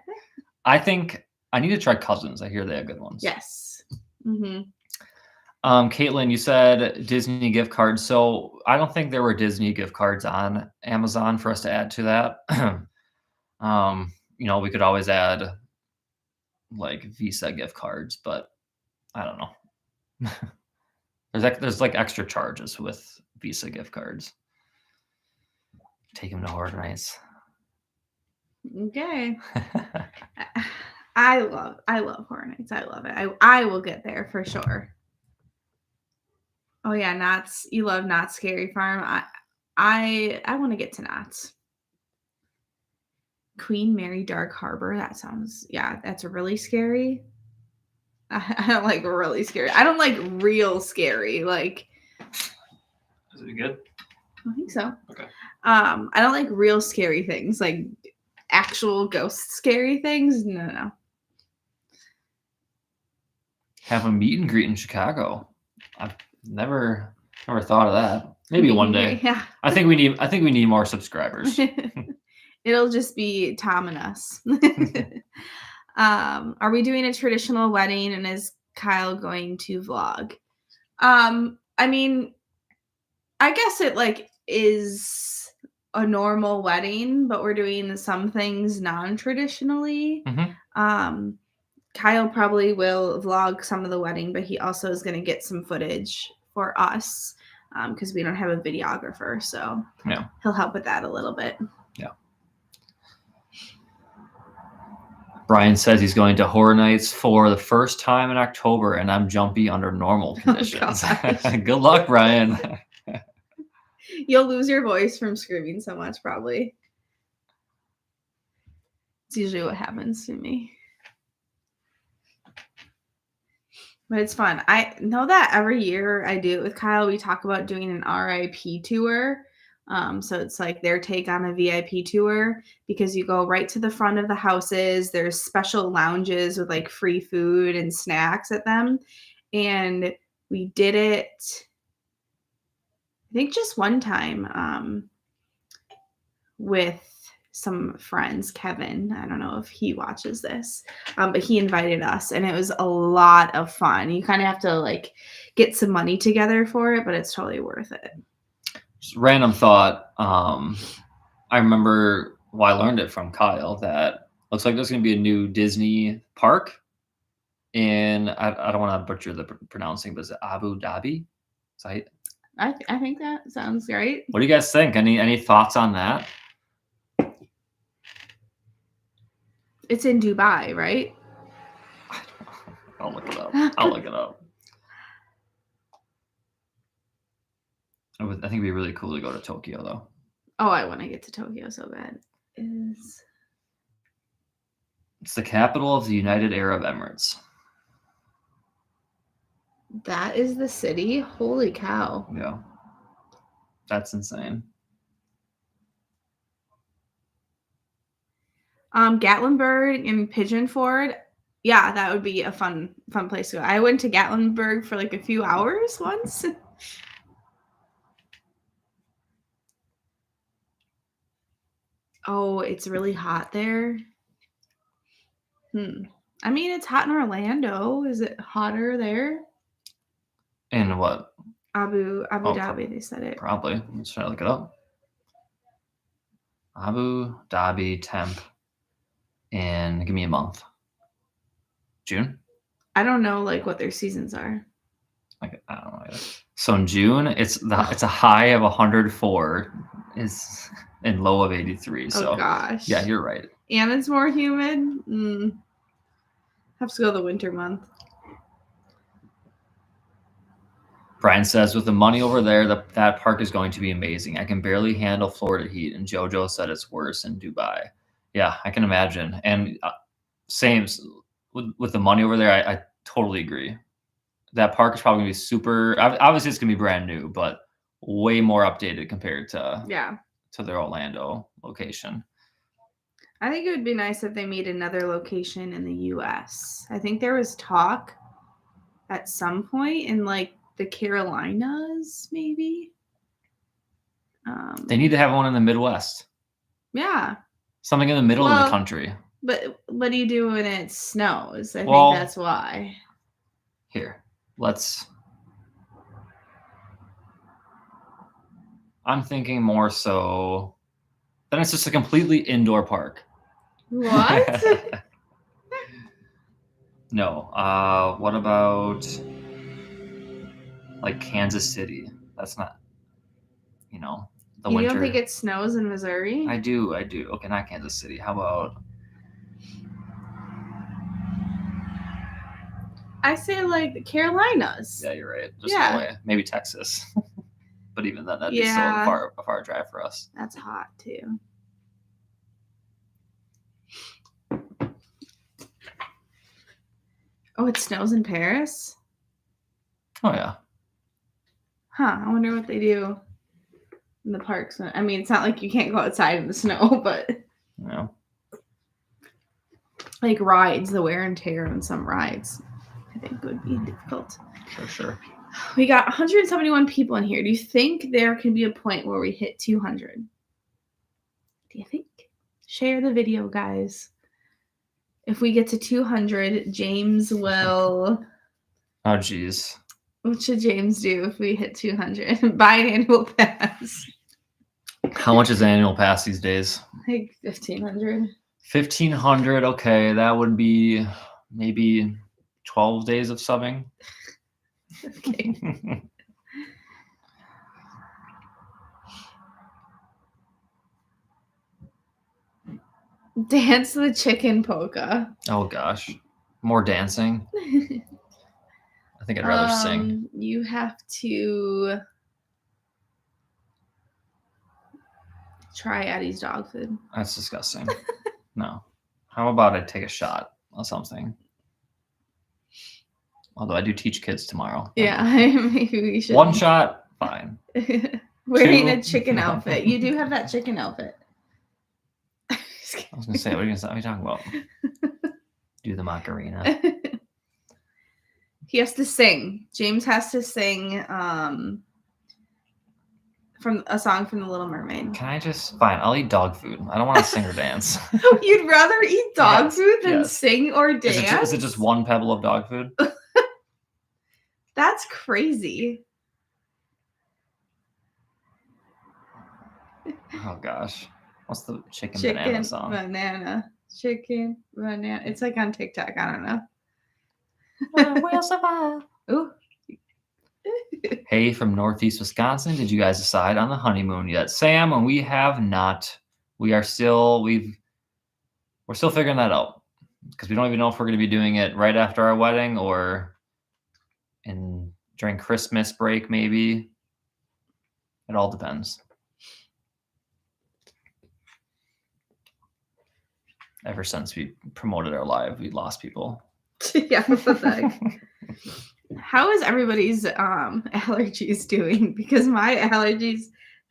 I think I need to try Cousins. I hear they have good ones. Yes. Mm-hmm. Caitlin, you said Disney gift cards. So I don't think there were Disney gift cards on Amazon for us to add to that. We could always add like Visa gift cards, but I don't know. There's like extra charges with Visa gift cards. Take them to Horror Nights. Okay. I love Horror Nights. I love it. I will get there for sure. Oh yeah, Knott's. You love Knott's Scary Farm. I want to get to Knott's. Queen Mary Dark Harbor. That's really scary. I don't like really scary. I don't like real scary. Like, is it good? I think so. Okay. I don't like real scary things, like actual ghost scary things. No. Have a meet and greet in Chicago. I've never thought of that. Maybe one day. Yeah. I think we need more subscribers. It'll just be Tom and us. Are we doing a traditional wedding, and is Kyle going to vlog? I mean, I guess it like is a normal wedding, but we're doing some things non-traditionally. Mm-hmm. Kyle probably will vlog some of the wedding, but he also is going to get some footage for us because we don't have a videographer, so yeah, he'll help with that a little bit. Yeah. Brian says he's going to Horror Nights for the first time in October, and I'm jumpy under normal conditions. Good luck, Brian. You'll lose your voice from screaming so much, probably. It's usually what happens to me. But it's fun. I know that every year I do it with Kyle. We talk about doing an RIP tour. So it's like their take on a VIP tour because you go right to the front of the houses. There's special lounges with like free food and snacks at them. And we did it, I think, just one time with some friends. Kevin, I don't know if he watches this, but he invited us, and it was a lot of fun. You kind of have to like get some money together for it, but it's totally worth it. Just random thought. I remember, I learned it from Kyle that looks like there's going to be a new Disney park in, I don't want to butcher the pronouncing, but is it Abu Dhabi? I think that sounds great. What do you guys think? Any thoughts on that? It's in Dubai, right? I'll look it up. I think it'd be really cool to go to Tokyo, though. Oh, I want to get to Tokyo so bad. It's the capital of the United Arab Emirates. That is the city? Holy cow. Yeah. That's insane. Gatlinburg and Pigeon Forge. Yeah, that would be a fun place to go. I went to Gatlinburg for like a few hours once. Oh, it's really hot there. I mean, it's hot in Orlando. Is it hotter there? In what? Abu Dhabi, they said it. Probably. Let's try to look it up. Abu Dhabi temp in, give me a month. June? I don't know like what their seasons are. Like, I don't know either. So in June, it's a high of 104 and low of 83. So gosh. Yeah, you're right. And it's more humid. Have to go the winter month. Brian says, with the money over there, that park is going to be amazing. I can barely handle Florida heat, and JoJo said it's worse in Dubai. Yeah, I can imagine. And same with the money over there, I totally agree. That park is probably going to be super. Obviously, it's going to be brand new, but way more updated compared to their Orlando location. I think it would be nice if they made another location in the U.S. I think there was talk at some point in like the Carolinas, maybe. They need to have one in the Midwest. Yeah. Something in the middle of the country. But what do you do when it snows? I think that's why. Here, I'm thinking more so. Then it's just a completely indoor park. What? No. What about like Kansas City? That's not, the winter. You don't think it snows in Missouri? I do. Okay, not Kansas City. How about? I say like the Carolinas. Yeah, you're right. Just away. Maybe Texas. But even then, that'd be so a far drive for us. That's hot too. Oh, it snows in Paris? Oh, yeah. Huh. I wonder what they do in the parks. I mean, it's not like you can't go outside in the snow, but Yeah. like rides, the wear and tear on some rides, I think would be difficult. Sure. We got 171 people in here. Do you think there can be a point where we hit 200? Do you think? Share the video, guys. If we get to 200, James will... Oh, geez. What should James do if we hit 200? Buy an annual pass. How much is an annual pass these days? Like 1,500. 1,500. Okay, that would be maybe 12 days of subbing. Okay. Dance the chicken polka. Oh gosh, more dancing. I think I'd rather sing. You have to try Addy's dog food. That's disgusting. No. How about I take a shot of something? Although I do teach kids tomorrow. Yeah, maybe we should. One shot, fine. Wearing a chicken outfit. You do have that chicken outfit. I was gonna say, what are you talking about? Do the Macarena. He has to sing. James has to sing from a song from The Little Mermaid. Can I just fine? I'll eat dog food. I don't want to sing or dance. You'd rather eat dog food than sing or dance? Is it just one pebble of dog food? That's crazy. Oh gosh. What's the chicken banana song? Chicken banana. It's like on TikTok. I don't know. We'll survive. Ooh. Hey, from Northeast Wisconsin, did you guys decide on the honeymoon yet? Sam, and we have not. We're still figuring that out because we don't even know if we're going to be doing it right after our wedding or during Christmas break, maybe. It all depends. Ever since we promoted our live, we lost people. Yeah, what the heck? How is everybody's allergies doing? Because my allergies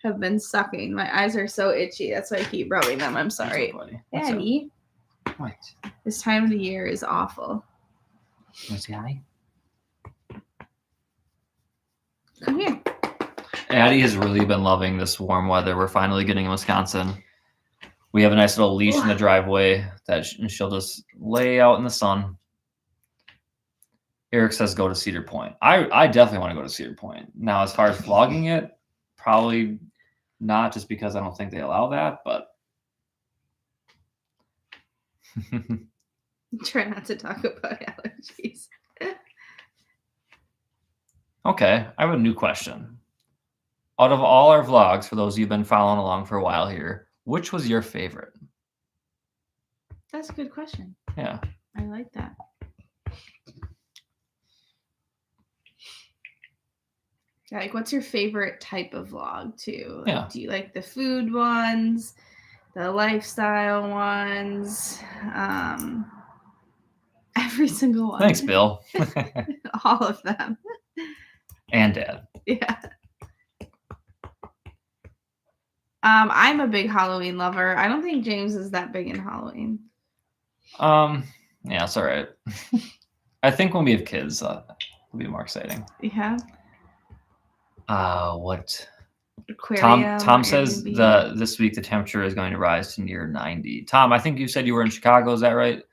have been sucking. My eyes are so itchy. That's why I keep rubbing them. I'm sorry. Addy. What? This time of the year is awful. Where's the Addy? Come here. Addy has really been loving this warm weather we're finally getting in Wisconsin. We have a nice little leash in the driveway that she'll just lay out in the sun. Eric says go to Cedar Point. I definitely want to go to Cedar Point. Now, as far as vlogging it, probably not just because I don't think they allow that, but Try not to talk about allergies. Okay, I have a new question. Out of all our vlogs, for those of you who've been following along for a while here, which was your favorite? That's a good question. Yeah. I like that. Like, what's your favorite type of vlog, too? Like, yeah. Do you like the food ones, the lifestyle ones? Every single one. Thanks, Bill. All of them. And Dad. Yeah. I'm a big Halloween lover. I don't think James is that big in Halloween. Yeah, it's all right. I think when we have kids, it'll be more exciting. Yeah. What? Aquarium, Tom says this week the temperature is going to rise to near 90. Tom, I think you said you were in Chicago. Is that right?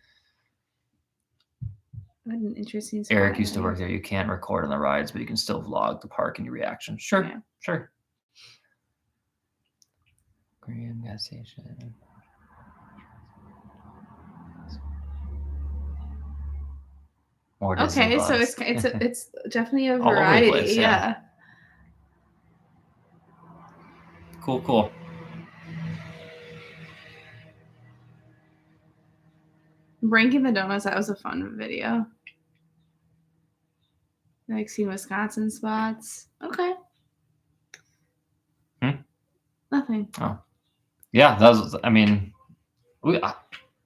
What an interesting story. Eric used to work there. You can't record on the rides, but you can still vlog the park and your reaction. Sure. Yeah. Sure. Graham gas station. More okay, so it's definitely a variety. Place, yeah. Cool. Ranking the donuts, that was a fun video. Like seeing Wisconsin spots. Okay. Nothing. Oh. Yeah, that was, I mean,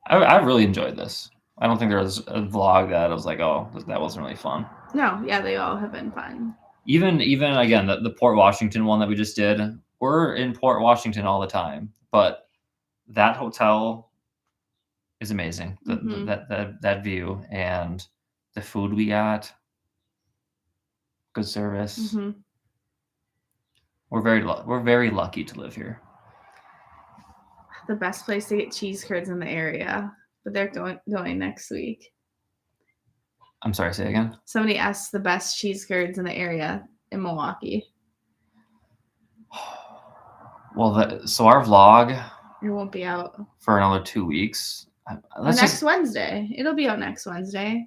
I really enjoyed this. I don't think there was a vlog that I was like, oh, that wasn't really fun. No, yeah, they all have been fun. Even again, the Port Washington one that we just did, we're in Port Washington all the time, but that hotel is amazing. That view and the food we got, good service. We're very lucky to live here. The best place to get cheese curds in the area, but they're going next week. I'm sorry, say again. Somebody asked the best cheese curds in the area in Milwaukee. Well, so our vlog, it won't be out for another 2 weeks. Next Wednesday. It'll be out next Wednesday.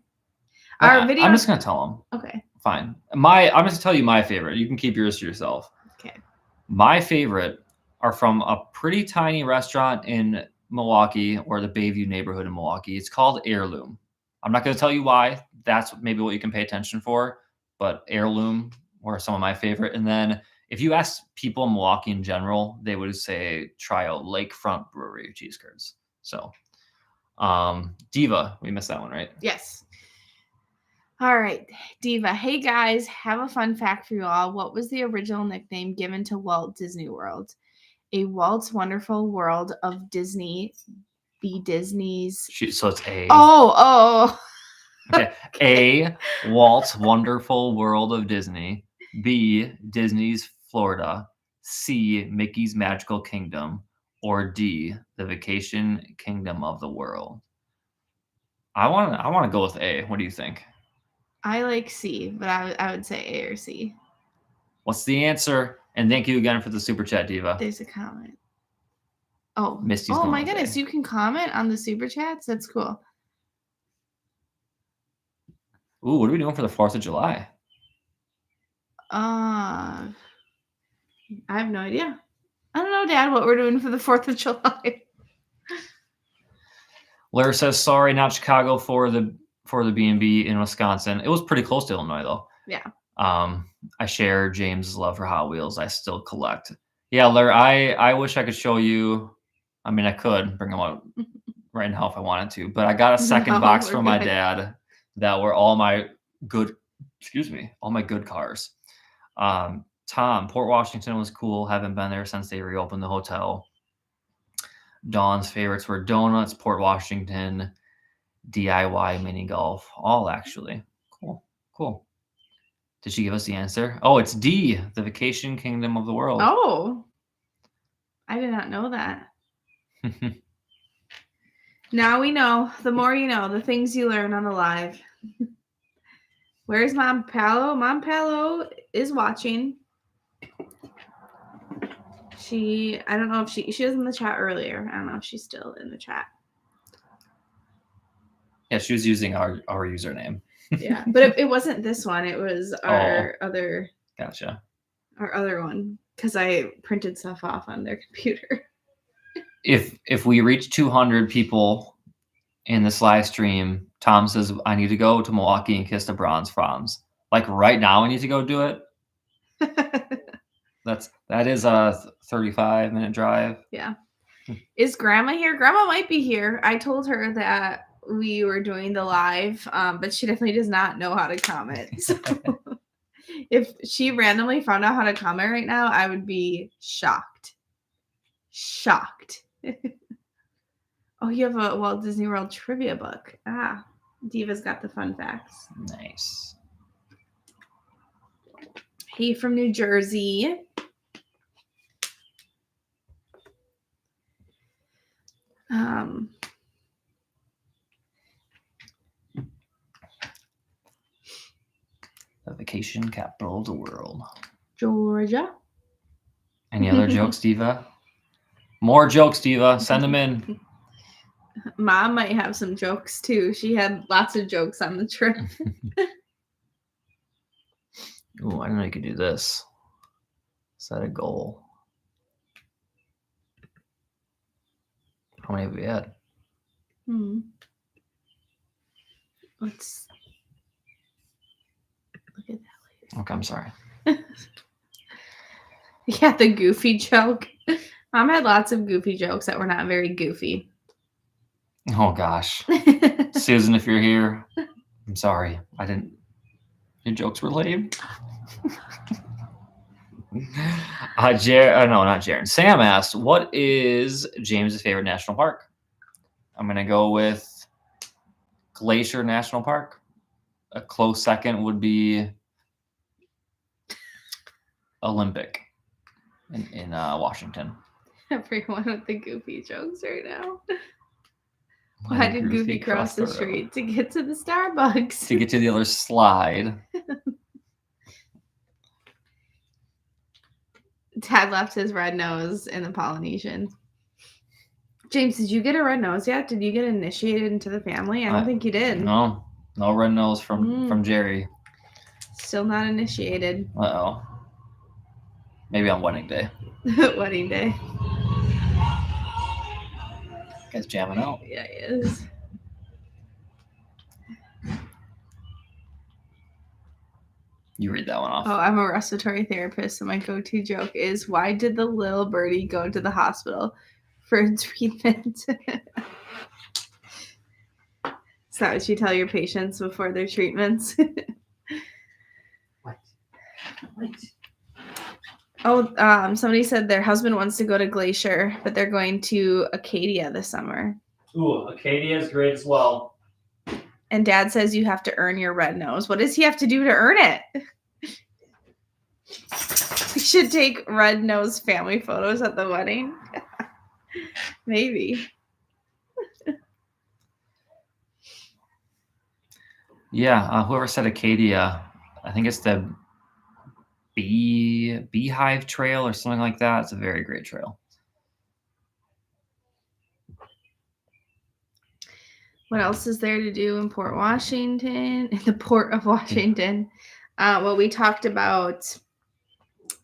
Our video. I'm just gonna tell them. Okay. Fine. I'm just gonna tell you my favorite. You can keep yours to yourself. Okay. My favorite are from a pretty tiny restaurant in Milwaukee, or the Bayview neighborhood in Milwaukee. It's called Heirloom. I'm not going to tell you why. That's maybe what you can pay attention for. But Heirloom were some of my favorite. And then if you ask people in Milwaukee in general, they would say try out Lakefront Brewery cheese curds. So, Diva, we missed that one, right? Yes. All right, Diva. Hey guys, have a fun fact for you all. What was the original nickname given to Walt Disney World? A Walt's Wonderful World of Disney. B Disney's. So it's A. Oh. Okay. A, Walt's Wonderful World of Disney. B, Disney's Florida. C, Mickey's Magical Kingdom. Or D, the Vacation Kingdom of the World. I want to go with A. What do you think? I like C, but I would say A or C. What's the answer? And thank you again for the super chat, Diva. There's a comment. Oh, Misty's oh my goodness! You can comment on the super chats. That's cool. Ooh, what are we doing for the 4th of July? I have no idea. I don't know, Dad, what we're doing for the 4th of July. Blair says, sorry, not Chicago for the B&B in Wisconsin. It was pretty close to Illinois, though. Yeah. I share James's love for Hot Wheels. I still collect. Yeah, Blair, I wish I could show you. I mean, I could bring them out right now if I wanted to, but I got a second box from my dad that were all my good cars. Tom, Port Washington was cool. Haven't been there since they reopened the hotel. Dawn's favorites were donuts, Port Washington, DIY mini golf. All actually. Cool. Did she give us the answer? Oh, it's D, the Vacation Kingdom of the World. Oh, I did not know that. Now we know. The more you know, the things you learn on the live. Where's Mom Palo? Mom Palo is watching. I don't know if she was in the chat earlier. I don't know if she's still in the chat. Yeah, she was using our username. Yeah, but it wasn't this one. It was our other. Gotcha. Our other one, because I printed stuff off on their computer. If we reach 200 people in this live stream, Tom says I need to go to Milwaukee and kiss the bronze froms. Like right now, I need to go do it. That is a 35-minute drive. Yeah. Is Grandma here? Grandma might be here. I told her that we were doing the live, but she definitely does not know how to comment. So if she randomly found out how to comment right now, I would be shocked. Oh, you have a Walt Disney World trivia book. Diva's got the fun facts. Nice. Hey, from New Jersey. The vacation capital of the world. Georgia. Any other jokes, Diva? More jokes, Diva. Send them in. Mom might have some jokes too. She had lots of jokes on the trip. Ooh, I didn't know you could do this. Set a goal. How many have we had? Let's look at that later. Okay, I'm sorry. Yeah, the goofy joke. Mom had lots of goofy jokes that were not very goofy. Oh, gosh. Susan, if you're here, I'm sorry. I didn't. Your jokes were lame. No, not Jaron. Sam asked, "What is James's favorite national park?" I'm gonna go with Glacier National Park. A close second would be Olympic in Washington. Everyone with the Goofy jokes right now. Why did Goofy cross the street? To get to the Starbucks. To get to the other slide. Dad left his red nose in the Polynesian. James, did you get a red nose yet? Did you get initiated into the family? I don't think you did. No red nose from Jerry. Still not initiated. Uh-oh. Maybe on wedding day. Wedding day. Guy's jamming out. Yeah, he is. You read that one off. Oh, I'm a respiratory therapist, so my go-to joke is, why did the little birdie go to the hospital for treatment? Is that what you tell your patients before their treatments? What? Oh, somebody said their husband wants to go to Glacier, but they're going to Acadia this summer. Ooh, Acadia is great as well. And Dad says you have to earn your red nose. What does he have to do to earn it? We should take red nose family photos at the wedding. Maybe. Yeah, whoever said Acadia, I think it's the Beehive Trail or something like that. It's a very great trail. What else is there to do in Port Washington? In the Port of Washington. Well, we talked about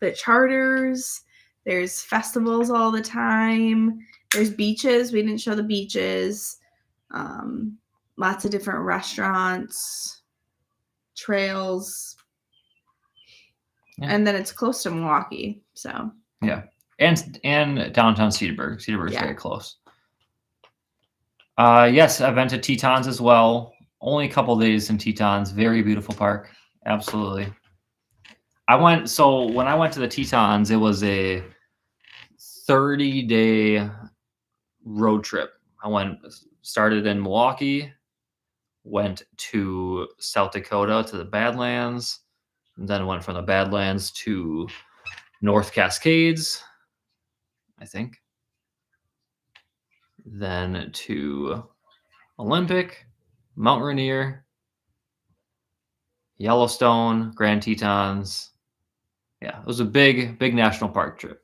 the charters. There's festivals all the time. There's beaches. We didn't show the beaches. Lots of different restaurants, trails. Yeah. And then it's close to Milwaukee. So yeah. And downtown Cedarburg. Cedarburg's very close. Yes, I've been to Tetons as well. Only a couple days in Tetons. Very beautiful park. Absolutely. When I went to the Tetons, it was a 30-day road trip. Started in Milwaukee, went to South Dakota to the Badlands, and then went from the Badlands to North Cascades, I think. Then to Olympic, Mount Rainier, Yellowstone, Grand Tetons. Yeah, it was a big national park trip.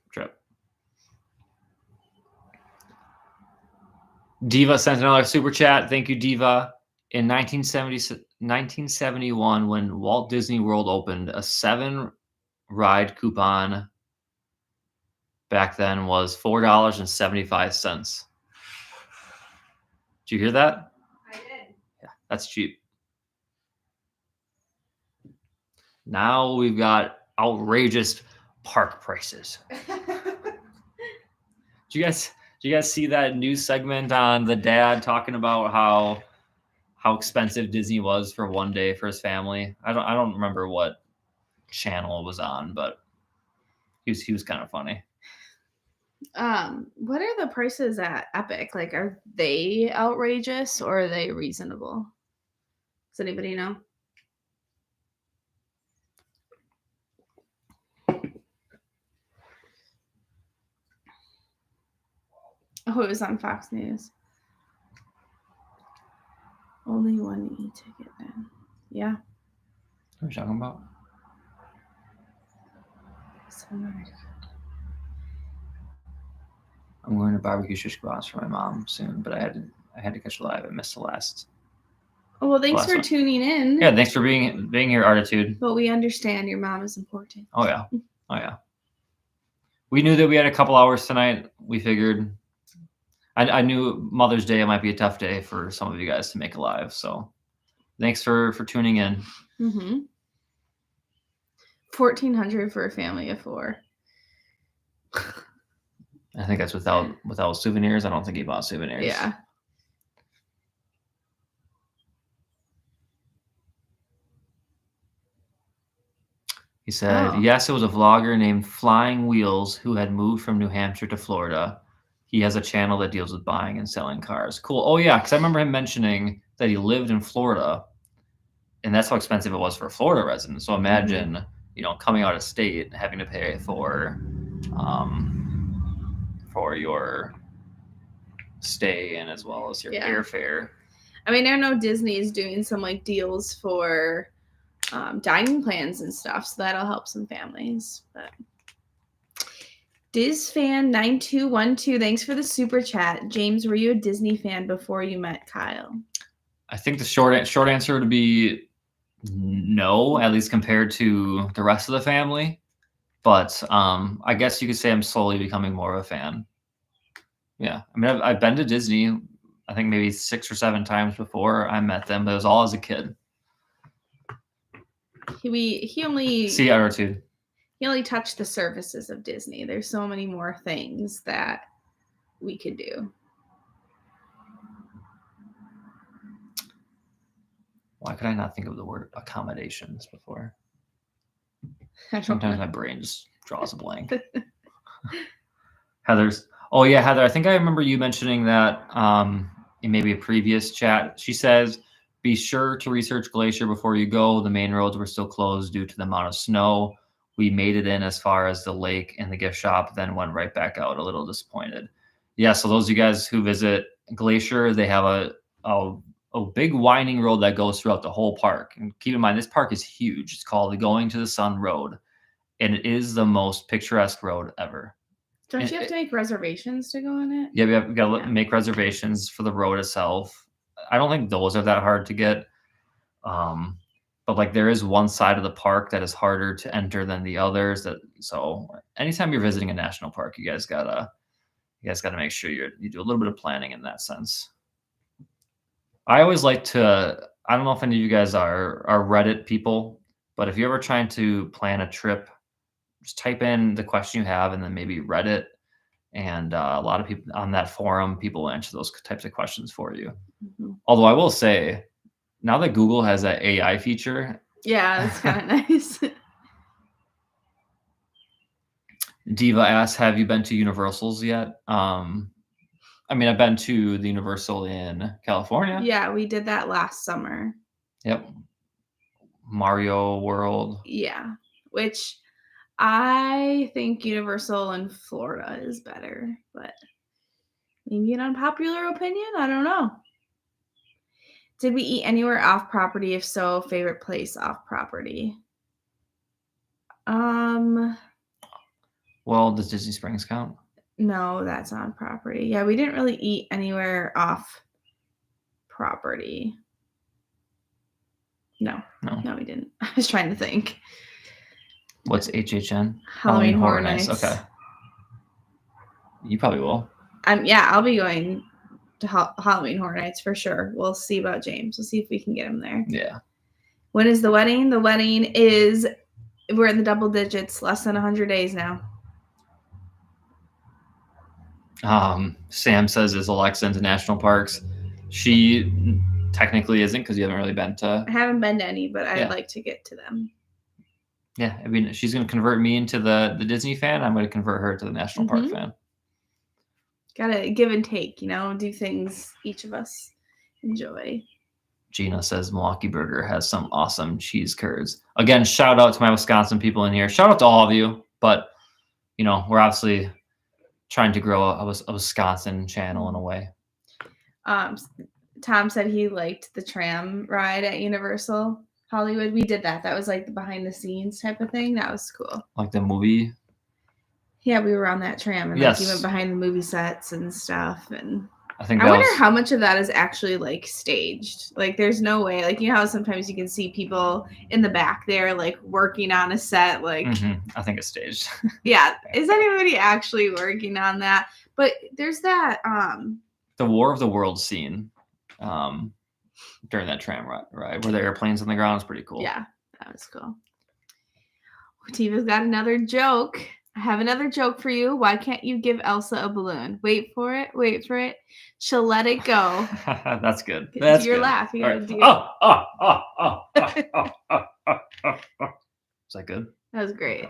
Diva sent another super chat. Thank you, Diva. In 1971, when Walt Disney World opened, a 7-ride coupon back then was $4.75. Did you hear that? I did. Yeah, that's cheap. Now we've got outrageous park prices. Do you guys see that news segment on the dad talking about how expensive Disney was for one day for his family? I don't remember what channel it was on, but he was kind of funny. What are the prices at Epic? Like, are they outrageous or are they reasonable? Does anybody know? Oh, it was on Fox News. Only one e-ticket then. Yeah. What are you talking about? I'm going to barbecue shish kebabs for my mom soon, but I had to catch a live. I missed the last. Oh, well, thanks for tuning in. Yeah, thanks for being here, Artitude. But we understand your mom is important. Oh yeah. We knew that we had a couple hours tonight. We figured. I knew Mother's Day might be a tough day for some of you guys to make a live, so thanks for tuning in. Mm-hmm. $1,400 for a family of 4. I think that's without souvenirs. I don't think he bought souvenirs. Yeah. He said, Oh. yes, it was a vlogger named Flying Wheels who had moved from New Hampshire to Florida. He has a channel that deals with buying and selling cars. Cool. Oh, yeah, because I remember him mentioning that he lived in Florida, and that's how expensive it was for a Florida resident. So imagine, coming out of state, having to pay for your stay and as well as your airfare. I mean, I know Disney is doing some like deals for dining plans and stuff, so that'll help some families. But DizFan9212, thanks for the super chat. James, were you a Disney fan before you met Kyle? I think the short answer would be no, at least compared to the rest of the family. But I guess you could say I'm slowly becoming more of a fan. Yeah, I mean, I've been to Disney, I think maybe 6 or 7 times before I met them, but it was all as a kid. He only see attitude. He only touched the surfaces of Disney. There's so many more things that we could do. Why could I not think of the word accommodations before? Sometimes my brain just draws a blank. Heather, I think I remember you mentioning that in maybe a previous chat. She says, be sure to research Glacier before you go. The main roads were still closed due to the amount of snow. We made it in as far as the lake and the gift shop, then went right back out, a little disappointed. Yeah, so those of you guys who visit Glacier, they have a big winding road that goes throughout the whole park. And keep in mind, this park is huge. It's called the Going to the Sun Road, and it is the most picturesque road ever. Don't you have to make reservations to go on it? Yeah, we got to make reservations for the road itself. I don't think those are that hard to get. But like there is one side of the park that is harder to enter than the others. So anytime you're visiting a national park, you guys gotta make sure you do a little bit of planning in that sense. I always like to, I don't know if any of you guys are Reddit people, but if you're ever trying to plan a trip, just type in the question you have and then maybe Reddit. And a lot of people on that forum, people will answer those types of questions for you. Mm-hmm. Although I will say, now that Google has that AI feature. Yeah, that's kind of nice. Diva asks, have you been to Universals yet? I mean, I've been to the Universal in California. Yeah, we did that last summer. Yep. Mario World. Yeah, which I think Universal in Florida is better, but maybe an unpopular opinion. I don't know. Did we eat anywhere off property? If so, favorite place off property? Well, does Disney Springs count? No, that's on property. Yeah, we didn't really eat anywhere off property. No, we didn't. I was trying to think. What's HHN? Halloween Horror Nights. Okay. You probably will. Yeah, I'll be going to Halloween Horror Nights for sure. We'll see about James. We'll see if we can get him there. Yeah. When is the wedding? The wedding is, we're in the double digits, less than 100 days now. Sam says, is Alexa into national parks? She technically isn't because you haven't really been to. I haven't been to any, but I'd like to get to them. Yeah, I mean, she's going to convert me into the Disney fan. I'm going to convert her to the national park fan. Gotta give and take, do things each of us enjoy. Gina says Milwaukee Burger has some awesome cheese curds. Again, shout out to my Wisconsin people in here. Shout out to all of you. But, we're obviously trying to grow a Wisconsin channel in a way. Tom said he liked the tram ride at Universal Hollywood. We did that. That was like the behind the scenes type of thing. That was cool. Like the movie? Yeah, we were on that tram and like you went behind the movie sets and stuff. And I wonder how much of that is actually like staged. Like there's no way, like how sometimes you can see people in the back there like working on a set. Like I think it's staged. Yeah. Is anybody actually working on that? But there's that the War of the Worlds scene during that tram ride where the airplanes on the ground is pretty cool. Yeah, that was cool. Tiva's got another joke. I have another joke for you. Why can't you give Elsa a balloon? Wait for it. She'll let it go. That's good. That's your good. laugh. You gotta do. Is that good? That was great.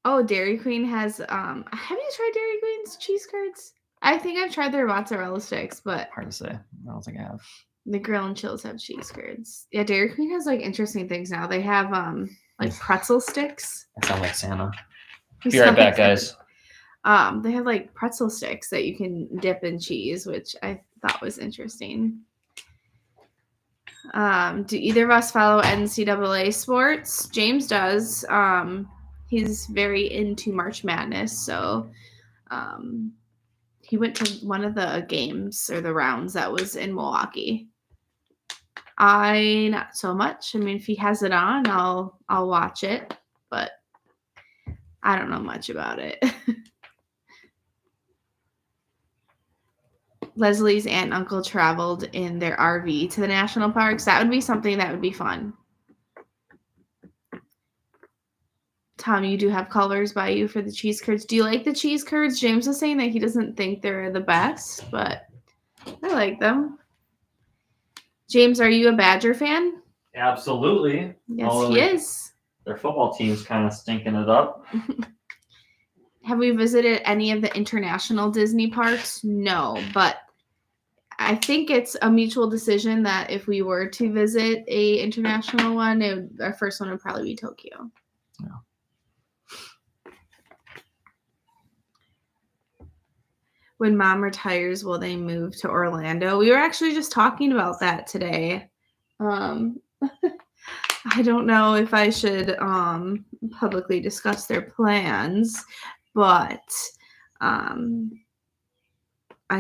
Oh, Dairy Queen has have you tried Dairy Queen's cheese curds? I think I've tried their mozzarella sticks, but hard to say. I don't think I have. The Grill and Chills have cheese curds. Yeah, Dairy Queen has like interesting things now. They have like pretzel sticks. That sounds like Santa. Be right back, guys. They have like pretzel sticks that you can dip in cheese, which I thought was interesting. Do either of us follow NCAA sports? James does. He's very into March Madness, so he went to one of the games or the rounds that was in Milwaukee. I not so much. I mean, if he has it on, I'll watch it, but I don't know much about it. Leslie's aunt and uncle traveled in their RV to the national parks. That would be something that would be fun. Tom, you do have colors by you for the cheese curds. Do you like the cheese curds? James was saying that he doesn't think they're the best, but I like them. James, are you a Badger fan? Absolutely. Yes, he is. Their football team's kind of stinking it up. Have we visited any of the international Disney parks? No, but I think it's a mutual decision that if we were to visit a international one, our first one would probably be Tokyo. Yeah. When Mom retires, will they move to Orlando? We were actually just talking about that today. I don't know if I should publicly discuss their plans, but I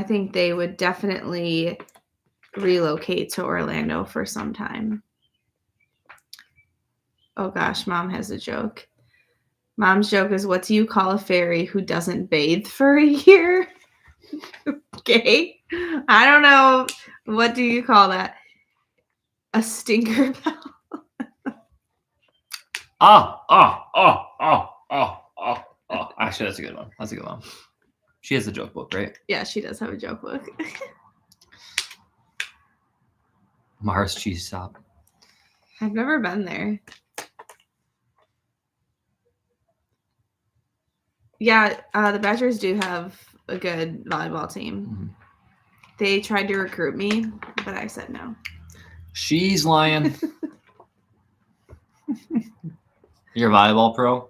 think they would definitely relocate to Orlando for some time. Oh gosh, Mom has a joke. Mom's joke is, what do you call a fairy who doesn't bathe for a year? Okay. I don't know. What do you call that? A stinker bell. Actually, that's a good one. That's a good one. She has a joke book, right? Yeah, she does have a joke book. Mars Cheese Stop. I've never been there. Yeah, the Badgers do have a good volleyball team. Mm-hmm. They tried to recruit me, but I said no. She's lying. You're a volleyball pro?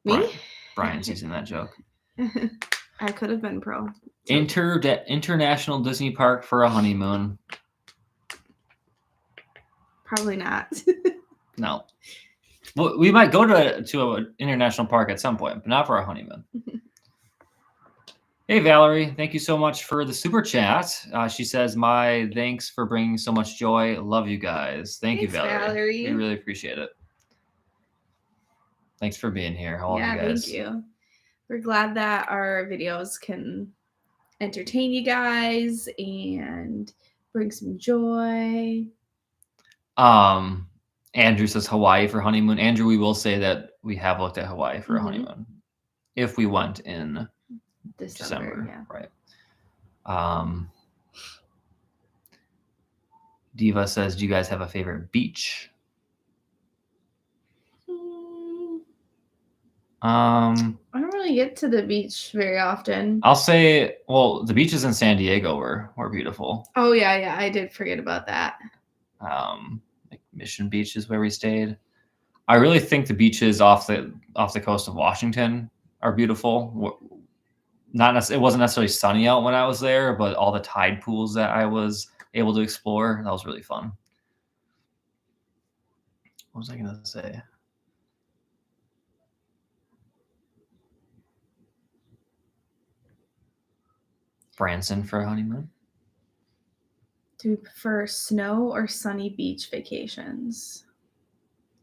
Me? Brian's using that joke. I could have been pro. International Disney Park for a honeymoon. Probably not. No. Well, we might go to an international park at some point, but not for our honeymoon. Hey, Valerie, thank you so much for the super chat. She says, my thanks for bringing so much joy. Love you guys. Thanks, you, Valerie. We really appreciate it. Thanks for being here. All of you guys. Thank you. We're glad that our videos can entertain you guys and bring some joy. Andrew says Hawaii for honeymoon. Andrew, we will say that we have looked at Hawaii for a honeymoon if we went in December. Yeah. Right. Diva says, do you guys have a favorite beach? I don't really get to the beach very often. I'll say, well, the beaches in San Diego were beautiful. Oh yeah, I did forget about that. Like Mission Beach is where we stayed. I really think the beaches off the coast of Washington are beautiful. It wasn't necessarily sunny out when I was there, but all the tide pools that I was able to explore, that was really fun. What was I gonna say? Branson for a honeymoon. Do you prefer snow or sunny beach vacations?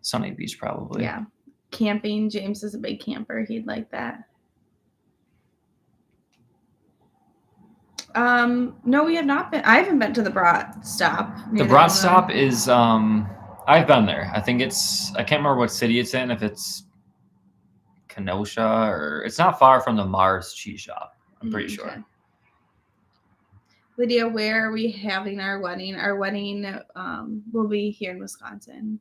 Sunny beach, probably. Yeah. Camping. James is a big camper. He'd like that. No, we have not been. I haven't been to the Brat Stop. The Brat Stop is, I've been there. I think I can't remember what city it's in, if it's Kenosha or it's not far from the Mars Cheese Shop. I'm pretty sure. Lydia, where are we having our wedding? Our wedding will be here in Wisconsin.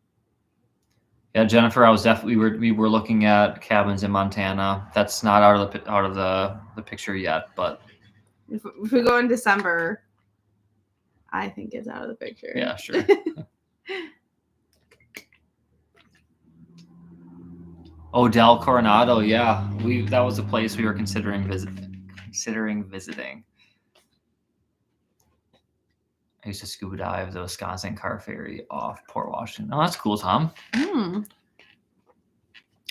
Yeah, Jennifer, we were looking at cabins in Montana. That's not out of the picture yet, but if we go in December, I think it's out of the picture. Yeah, sure. Odell Coronado, yeah, that was a place we were considering visiting. I used to scuba dive the Wisconsin car ferry off Port Washington. Oh, that's cool, Tom.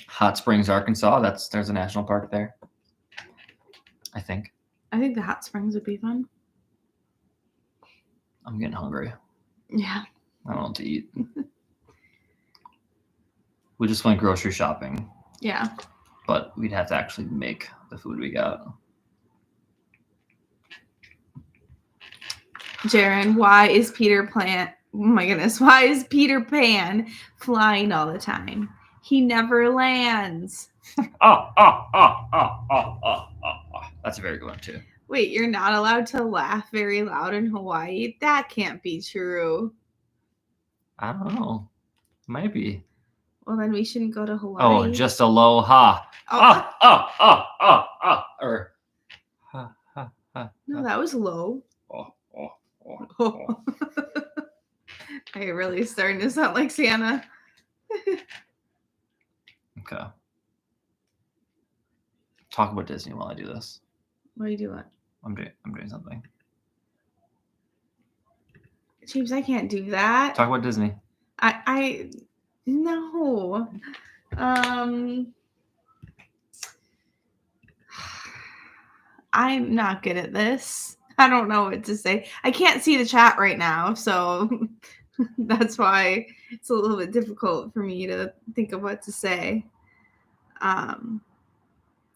Hot Springs, Arkansas. There's a national park there. I think the hot springs would be fun. I'm getting hungry. Yeah. I don't know what to eat. We just went grocery shopping. Yeah. But we'd have to actually make the food we got. Jaron, why is Peter Pan flying all the time? He never lands. That's a very good one too. Wait, you're not allowed to laugh very loud in Hawaii? That can't be true. I don't know. Might be. Well, then we shouldn't go to Hawaii. Oh, just aloha. Oh. Or no, that was low. You're really starting to sound like Santa. Okay. Talk about Disney while I do this. What are you doing? I'm doing something. James, I can't do that. Talk about Disney. No. I'm not good at this. I don't know what to say. I can't see the chat right now, so that's why it's a little bit difficult for me to think of what to say. I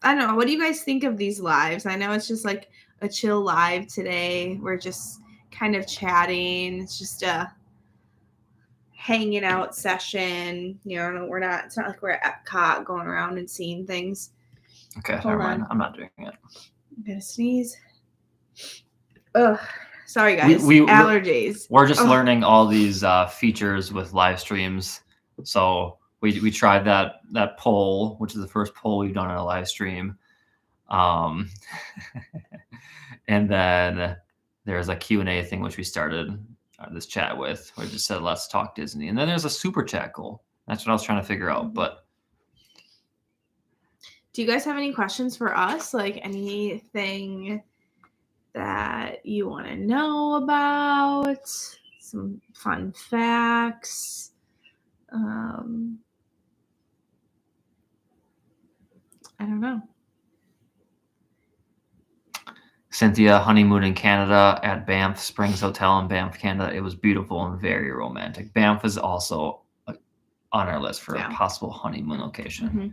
don't know. What do you guys think of these lives? I know it's just like a chill live today. We're just kind of chatting. It's just a hanging out session. It's not like we're at Epcot going around and seeing things. Okay, never mind. I'm not doing it. I'm going to sneeze. Ugh. Sorry, guys. Allergies. We're just learning all these features with live streams. So we tried that poll, which is the first poll we've done on a live stream. And then there's a Q&A thing, which we started this chat with, where it just said, let's talk Disney. And then there's a super chat goal. That's what I was trying to figure out. But do you guys have any questions for us? Like anything that you want to know about? Some fun facts? I don't know. Cynthia, honeymoon in Canada at Banff Springs Hotel in Banff, Canada. It was beautiful and very romantic. Banff is also on our list for a possible honeymoon location. Mm-hmm.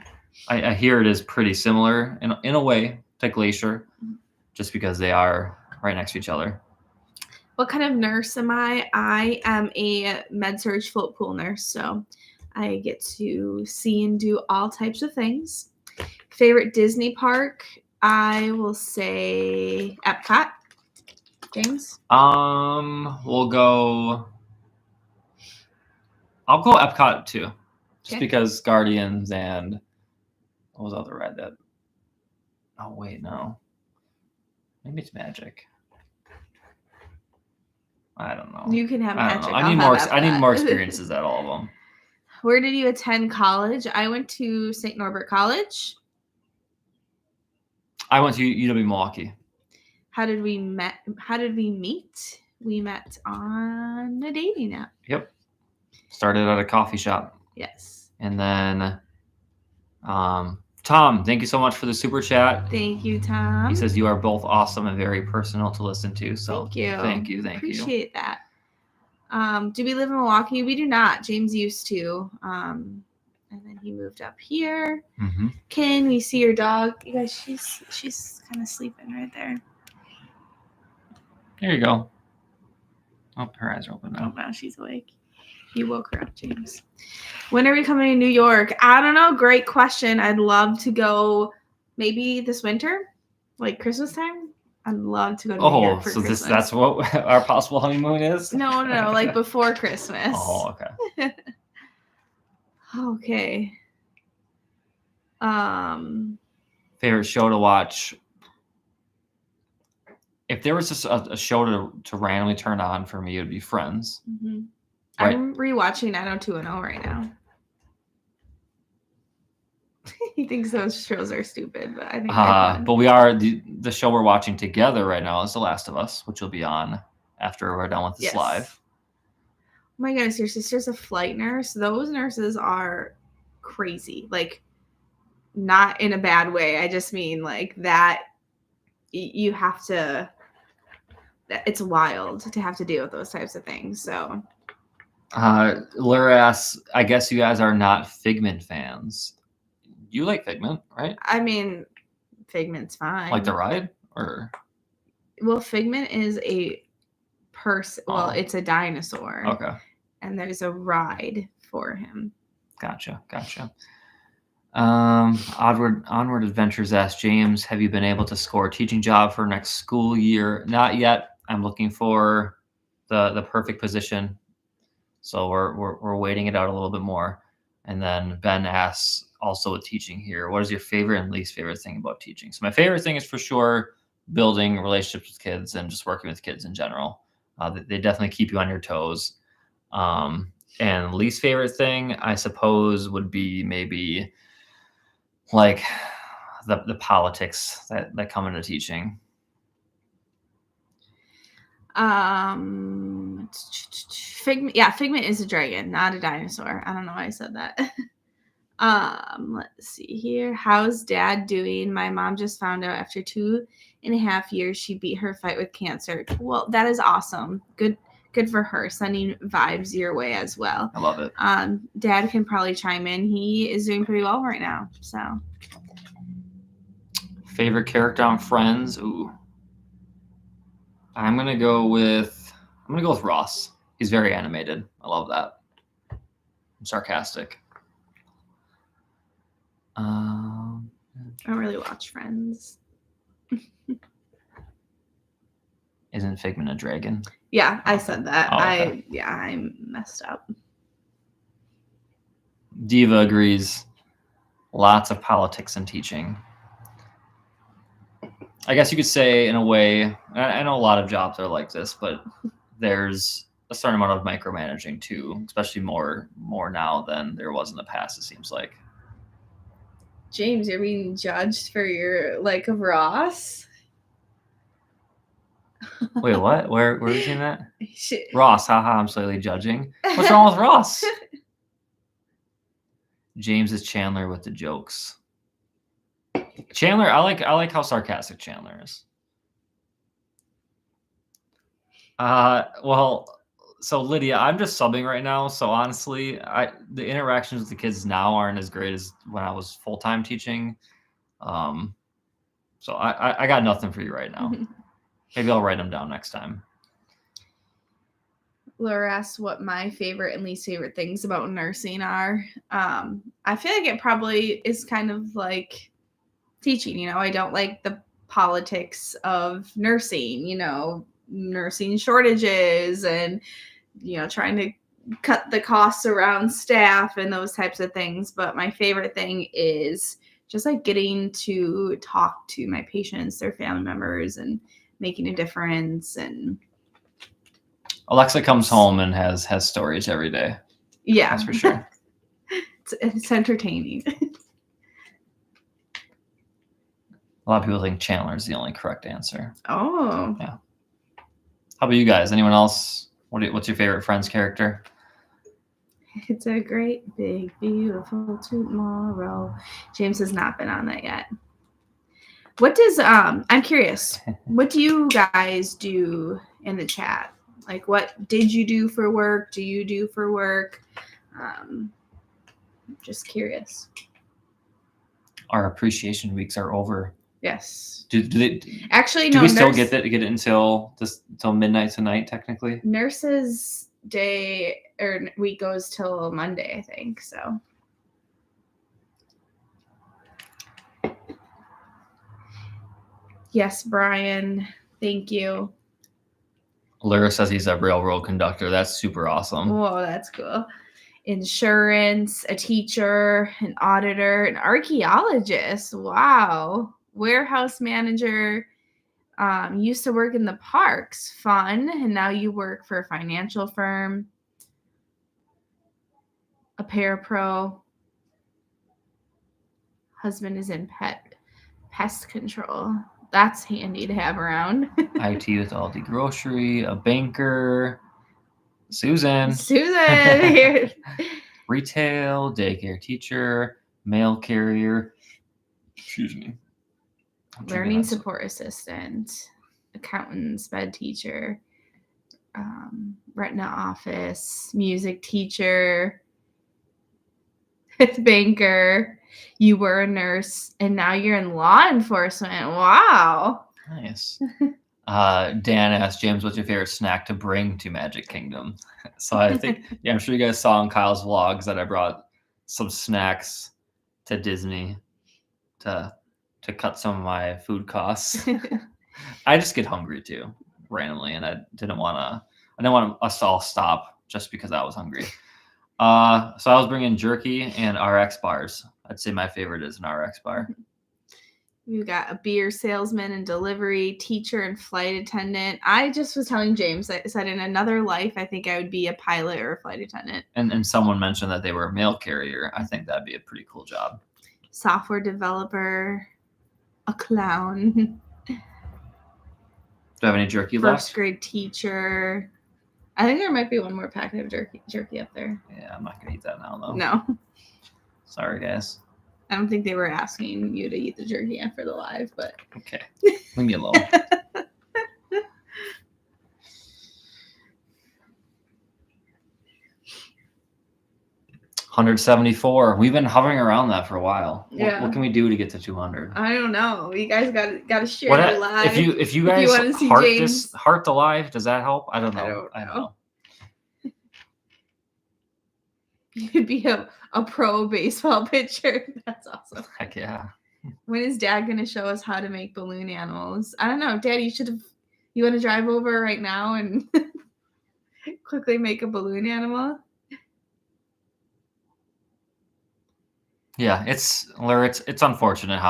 I hear it is pretty similar in a way to Glacier, just because they are right next to each other. What kind of nurse am I? I am a med-surg float pool nurse, so I get to see and do all types of things. Favorite Disney park? I will say Epcot. James? I'll go Epcot too. Just because Guardians and what was the other ride that? Oh wait, no. Maybe it's Magic. I don't know. You can have Magic. I need more experiences at all of them. Where did you attend college? I went to St. Norbert College. I went to UW Milwaukee. How did we meet? We met on a dating app. Yep. Started at a coffee shop. Yes. And then Tom, thank you so much for the super chat. Thank you, Tom. He says you are both awesome and very personal to listen to. So thank you. Appreciate that. Do we live in Milwaukee? We do not. James used to. And then he moved up here. Mm-hmm. Can we see your dog? You guys, she's kind of sleeping right there. There you go. Oh, her eyes are open now. Oh, now she's awake. You woke her up, James. When are we coming to New York? I don't know. Great question. I'd love to go maybe this winter, like Christmas time. I'd love to go to New York for Christmas. That's what our possible honeymoon is? No, like before Christmas. Oh, okay. Okay. Favorite show to watch? If there was just a show to randomly turn on for me, it would be Friends. Mm-hmm. Right? I'm rewatching 90210 right now. He thinks those shows are stupid, but I think they're fun. But we are the show we're watching together right now is The Last of Us, which will be on after we're done with this live. Oh my goodness, your sister's a flight nurse. Those nurses are crazy. Like, not in a bad way. I just mean like that you have to, it's wild to have to deal with those types of things. So Laura asks, I guess you guys are not Figment fans. You like Figment, right? I mean, Figment's fine. Like the ride? Or well, Figment is a person. Well, it's a dinosaur. Okay. And there's a ride for him. Gotcha. Onward Adventures asks James, have you been able to score a teaching job for next school year? Not yet. I'm looking for the perfect position. So we're waiting it out a little bit more. And then Ben asks, also with teaching here, what is your favorite and least favorite thing about teaching? So my favorite thing is for sure building relationships with kids and just working with kids in general. They definitely keep you on your toes. And least favorite thing, I suppose, would be maybe like the politics that come into teaching. Figment is a dragon, not a dinosaur. I don't know why I said that. Let's see here. How's Dad doing? My mom just found out after 2.5 years she beat her fight with cancer. Well, that is awesome. Good for her. Sending vibes your way as well. I love it. Dad can probably chime in. He is doing pretty well right now. So, favorite character on Friends? Ooh, I'm gonna go with Ross. He's very animated. I love that. I'm sarcastic. I don't really watch Friends. Isn't Figment a dragon? Yeah, I said that. Oh, okay. I messed up. Diva agrees. Lots of politics in teaching. I guess you could say, in a way, I know a lot of jobs are like this, but there's a certain amount of micromanaging too, especially more now than there was in the past, it seems like. James, you're being judged for your like of Ross. Wait, what? Where are you seeing that? Ross, haha, I'm slightly judging. What's wrong with Ross? James is Chandler with the jokes. Chandler, I like how sarcastic Chandler is. Well, so Lydia, I'm just subbing right now. So honestly, the interactions with the kids now aren't as great as when I was full-time teaching. So I got nothing for you right now. Maybe I'll write them down next time. Laura asks what my favorite and least favorite things about nursing are. I feel like it probably is kind of like teaching. You know, I don't like the politics of nursing, you know, nursing shortages and, you know, trying to cut the costs around staff and those types of things. But my favorite thing is just like getting to talk to my patients, their family members, and making a difference. And Alexa comes home and has stories every day. Yeah, that's for sure. It's entertaining. A lot of people think Chandler is the only correct answer. Oh. Yeah. How about you guys? Anyone else? What's your favorite Friends character? It's a great, big, beautiful tomorrow. James has not been on that yet. What does, I'm curious, what do you guys do in the chat? Like, what did you do for work? Do you do for work? Just curious. Our appreciation weeks are over. Yes. Do they actually? Do we still get it until midnight tonight? Technically, Nurses Day or week goes till Monday, I think. So. Yes, Brian. Thank you. Lyra says he's a railroad conductor. That's super awesome. Whoa, that's cool. Insurance, a teacher, an auditor, an archaeologist. Wow. Warehouse manager. Used to work in the parks. Fun. And now you work for a financial firm. A parapro. Husband is in pest control. That's handy to have around. IT with Aldi Grocery, a banker. Susan. Retail, daycare teacher, mail carrier. Excuse me. Learning support assistant, accountant, sped teacher, retina office, music teacher, banker. You were a nurse, and now you're in law enforcement. Wow. Nice. Dan asked James, what's your favorite snack to bring to Magic Kingdom? So I think, I'm sure you guys saw in Kyle's vlogs that I brought some snacks to Disney to cut some of my food costs. I just get hungry too, randomly, and I didn't want us to all stop just because I was hungry. So I was bringing jerky and RX bars. I'd say my favorite is an RX bar. We've got a beer salesman and delivery, teacher and flight attendant. I just was telling James, I said in another life, I think I would be a pilot or a flight attendant. And someone mentioned that they were a mail carrier. I think that'd be a pretty cool job. Software developer, a clown. Do you have any jerky left? First grade teacher. I think there might be one more packet of jerky up there. Yeah, I'm not going to eat that now, though. No. Sorry, guys. I don't think they were asking you to eat the jerky after the live, but... Okay. Leave me alone. 174. We've been hovering around that for a while. Yeah. What can we do to get to 200? I don't know. You guys got to share the live. If you guys heart the live, does that help? I don't know. I don't know. You'd be a pro baseball pitcher. That's awesome. Heck yeah. When is Dad going to show us how to make balloon animals? I don't know. Dad, you want to drive over right now and quickly make a balloon animal? Yeah, it's unfortunate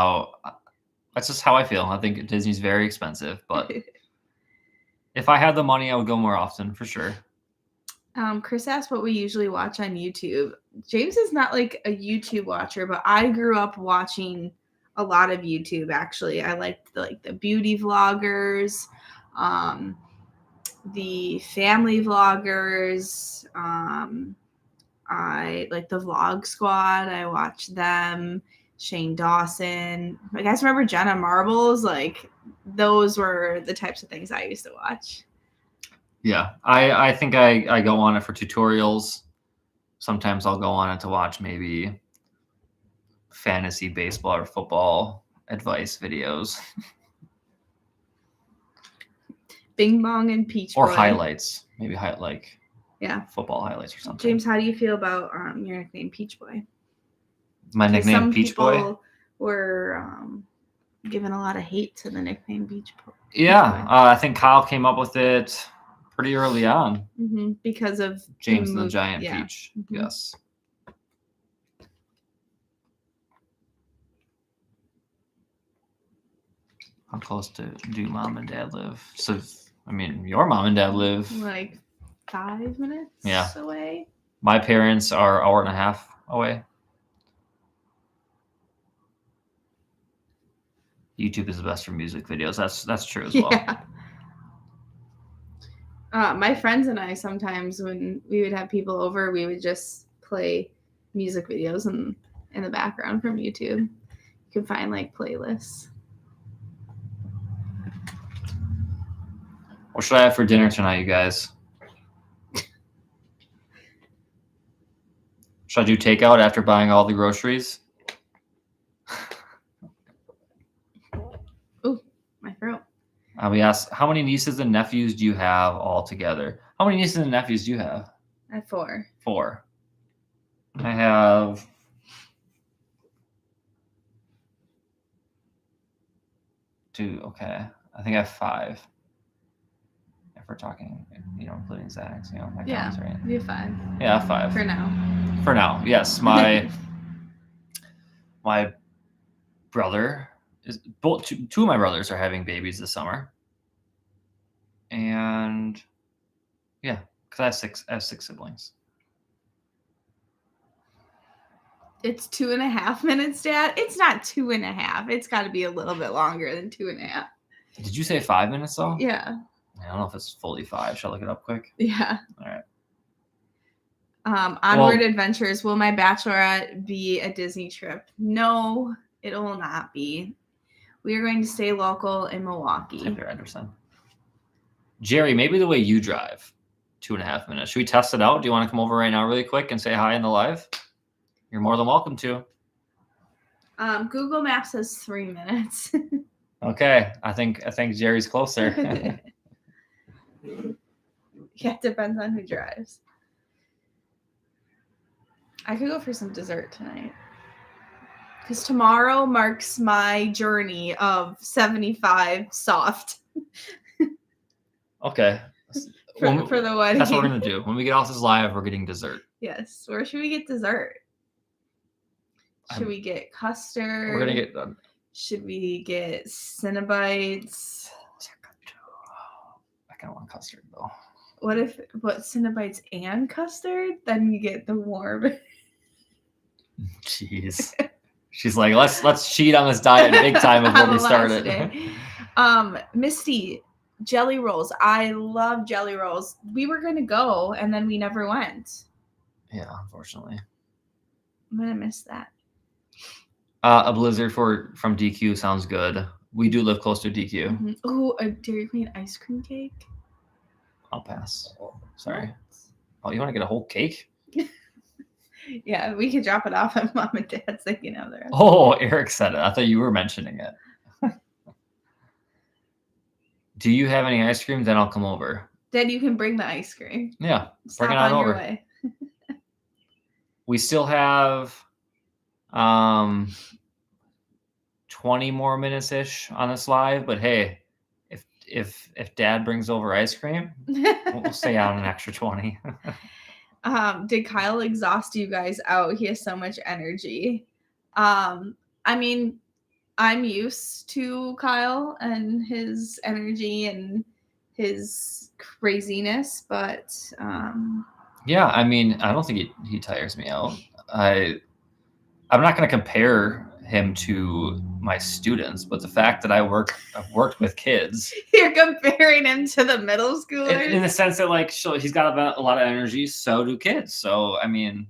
that's just how I feel. I think Disney's very expensive, but if I had the money, I would go more often for sure. Chris asked what we usually watch on YouTube. James is not like a YouTube watcher, but I grew up watching a lot of YouTube. Actually, I liked the beauty vloggers, the family vloggers. I like the Vlog Squad. I watched them. Shane Dawson. You guys remember Jenna Marbles? Like those were the types of things I used to watch. Yeah, I think I go on it for tutorials. Sometimes I'll go on it to watch maybe fantasy baseball or football advice videos. Bing Bong and Peach Boy. Or highlights. Maybe football highlights or something. James, how do you feel about your nickname Peach Boy? My nickname Peach Boy? Some people were giving a lot of hate to the nickname Peach Boy. Yeah, I think Kyle came up with it pretty early on. Mm-hmm. Because of James and the Giant Peach. Mm-hmm. Yes. How close do Mom and Dad live? So, I mean, your mom and dad live like 5 minutes away. My parents are an hour and a half away. YouTube is the best for music videos. That's true as well. Yeah. My friends and I sometimes, when we would have people over, we would just play music videos in the background from YouTube. You can find like playlists. What should I have for dinner tonight, you guys? Should I do takeout after buying all the groceries? Oh, my throat. We asked, how many nieces and nephews do you have all together? How many nieces and nephews do you have? I have 4. 4. I have... 2. Okay. I think I have 5. If we're talking, including Zach's, my count's right. You have 5. Yeah, 5. For now. For now, yes. My brother is two of my brothers are having babies this summer. And yeah, because I have 6 siblings. It's 2.5 minutes, Dad. It's not 2.5. It's got to be a little bit longer than 2.5. Did you say 5 minutes though? Yeah. I don't know if it's fully 5. Should I look it up quick? Yeah. All right. Onward Adventures. Will my bachelorette be a Disney trip? No, it will not be. We are going to stay local in Milwaukee. Taylor Anderson. Jerry, maybe the way you drive, 2.5 minutes. Should we test it out? Do you want to come over right now really quick and say hi in the live? You're more than welcome to. Google Maps says 3 minutes. Okay. I think Jerry's closer. Yeah, it depends on who drives. I could go for some dessert tonight. Because tomorrow marks my journey of 75 soft. Okay. For the wedding. That's what we're going to do. When we get off this live, we're getting dessert. Yes. Where should we get dessert? Should we get custard? We're going to get... should we get Cinnabites? I kind of want custard, though. What Cinnabites and custard? Then you get the warm. Jeez. She's like, let's cheat on this diet big time before we start it. Misty, jelly rolls. I love jelly rolls. We were going to go, and then we never went. Yeah, unfortunately. I'm going to miss that. A blizzard from DQ sounds good. We do live close to DQ. Mm-hmm. Oh, a Dairy Queen ice cream cake? I'll pass. Sorry. Oh, you want to get a whole cake? Yeah, we could drop it off at Mom and Dad's. They can have the rest. Oh, Eric said it. I thought you were mentioning it. Do you have any ice cream? Then I'll come over. Dad, you can bring the ice cream. Yeah, Stop bring it on over. Your way. We still have 20 more minutes ish on this live, but hey, if Dad brings over ice cream, we'll stay on an extra 20. Did Kyle exhaust you guys out? He has so much energy. I mean, I'm used to Kyle and his energy and his craziness, but yeah, I mean, I don't think he tires me out. I'm not going to compare him to my students, but the fact that I've worked with kids. You're comparing him to the middle schoolers? In the sense that, like, he's got a lot of energy, so do kids. So, I mean,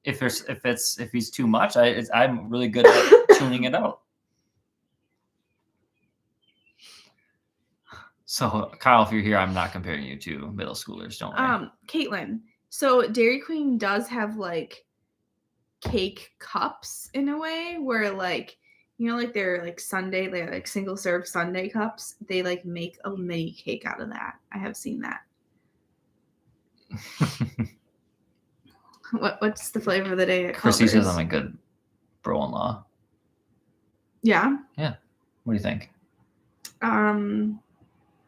if he's too much, I'm really good at tuning it out. So, Kyle, if you're here, I'm not comparing you to middle schoolers. Don't worry. Caitlin. So Dairy Queen does have like cake cups in a way where like, like they're like sundae, they're like single serve sundae cups. They like make a mini cake out of that. I have seen that. What's the flavor of the day? Chrissy says I'm a good bro-in-law. Yeah. Yeah. What do you think?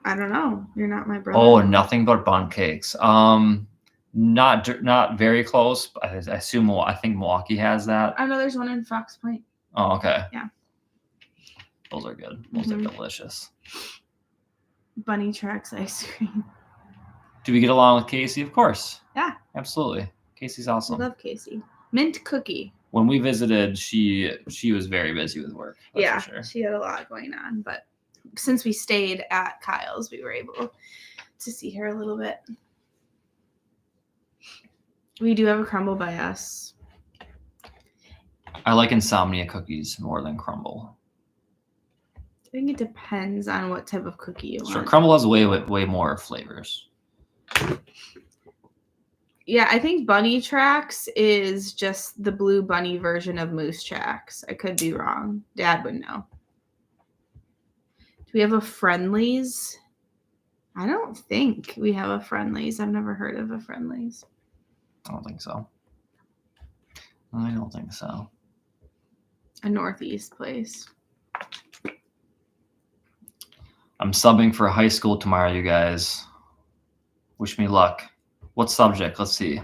I don't know. You're not my brother. Oh, nothing but bun cakes. Not very close. But I think Milwaukee has that. I know there's one in Fox Point. Oh, okay. Yeah. Those are good. Those are delicious. Bunny Tracks ice cream. Do we get along with Casey? Of course. Yeah. Absolutely. Casey's awesome. I love Casey. Mint cookie. When we visited, she was very busy with work. Yeah, for sure. She had a lot going on, but since we stayed at Kyle's, we were able to see her a little bit. We do have a crumble by us. I like insomnia cookies more than crumble. I think it depends on what type of cookie you want. Sure, crumble has way more flavors. Yeah, I think Bunny Tracks is just the blue bunny version of Moose Tracks. I could be wrong. Dad would know. Do we have a Friendlies? I don't think we have a Friendlies. I've never heard of a Friendlies. I don't think so. A Northeast place. I'm subbing for high school tomorrow, you guys. Wish me luck. What subject? Let's see.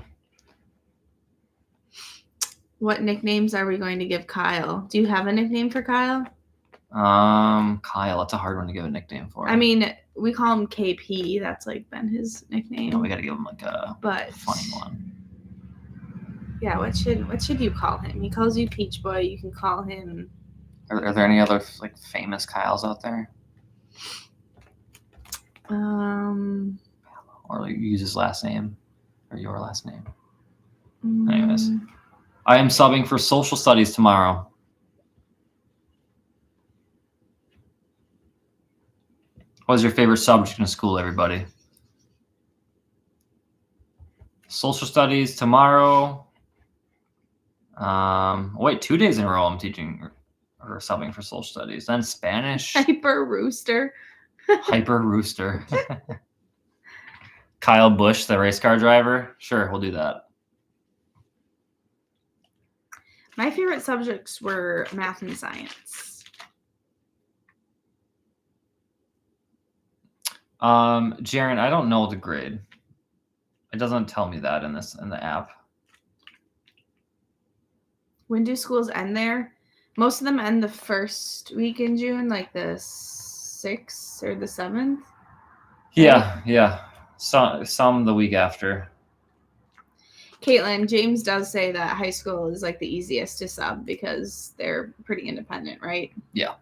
What nicknames are we going to give Kyle? Do you have a nickname for Kyle? Kyle, that's a hard one to give a nickname for. I mean, we call him KP. That's like been his nickname. Oh, we gotta give him like a funny one. Yeah, what should you call him? He calls you Peach Boy. You can call him. Are there any other like famous Kyles out there? Or like, use his last name or your last name. Anyways, I am subbing for social studies tomorrow. What was your favorite subject in school, everybody? Social studies tomorrow. Wait, 2 days in a row I'm teaching or subbing for social studies. Then Spanish. Hyper Rooster. Hyper Rooster. Kyle Busch, the race car driver. Sure, we'll do that. My favorite subjects were math and science. Jaren, I don't know the grade. It doesn't tell me that in the app. When do schools end there? Most of them end the first week in June, like the 6th or the 7th. Yeah. Some the week after. Caitlin, James does say that high school is like the easiest to sub because they're pretty independent, right? Yeah.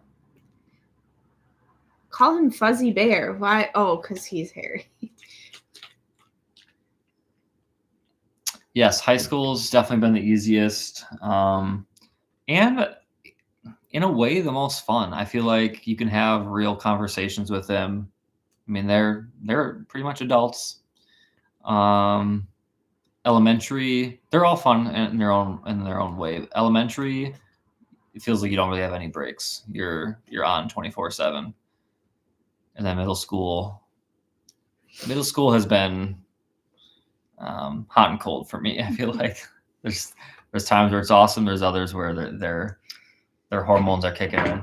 Call him Fuzzy Bear. Why? Oh, because he's hairy. Yes, high school's definitely been the easiest. And in a way, the most fun. I feel like you can have real conversations with them. I mean, they're pretty much adults. Elementary, they're all fun in their own way. Elementary, it feels like you don't really have any breaks. You're on 24/7. And then middle school has been hot and cold for me. I feel like there's times where it's awesome. There's others where their hormones are kicking in.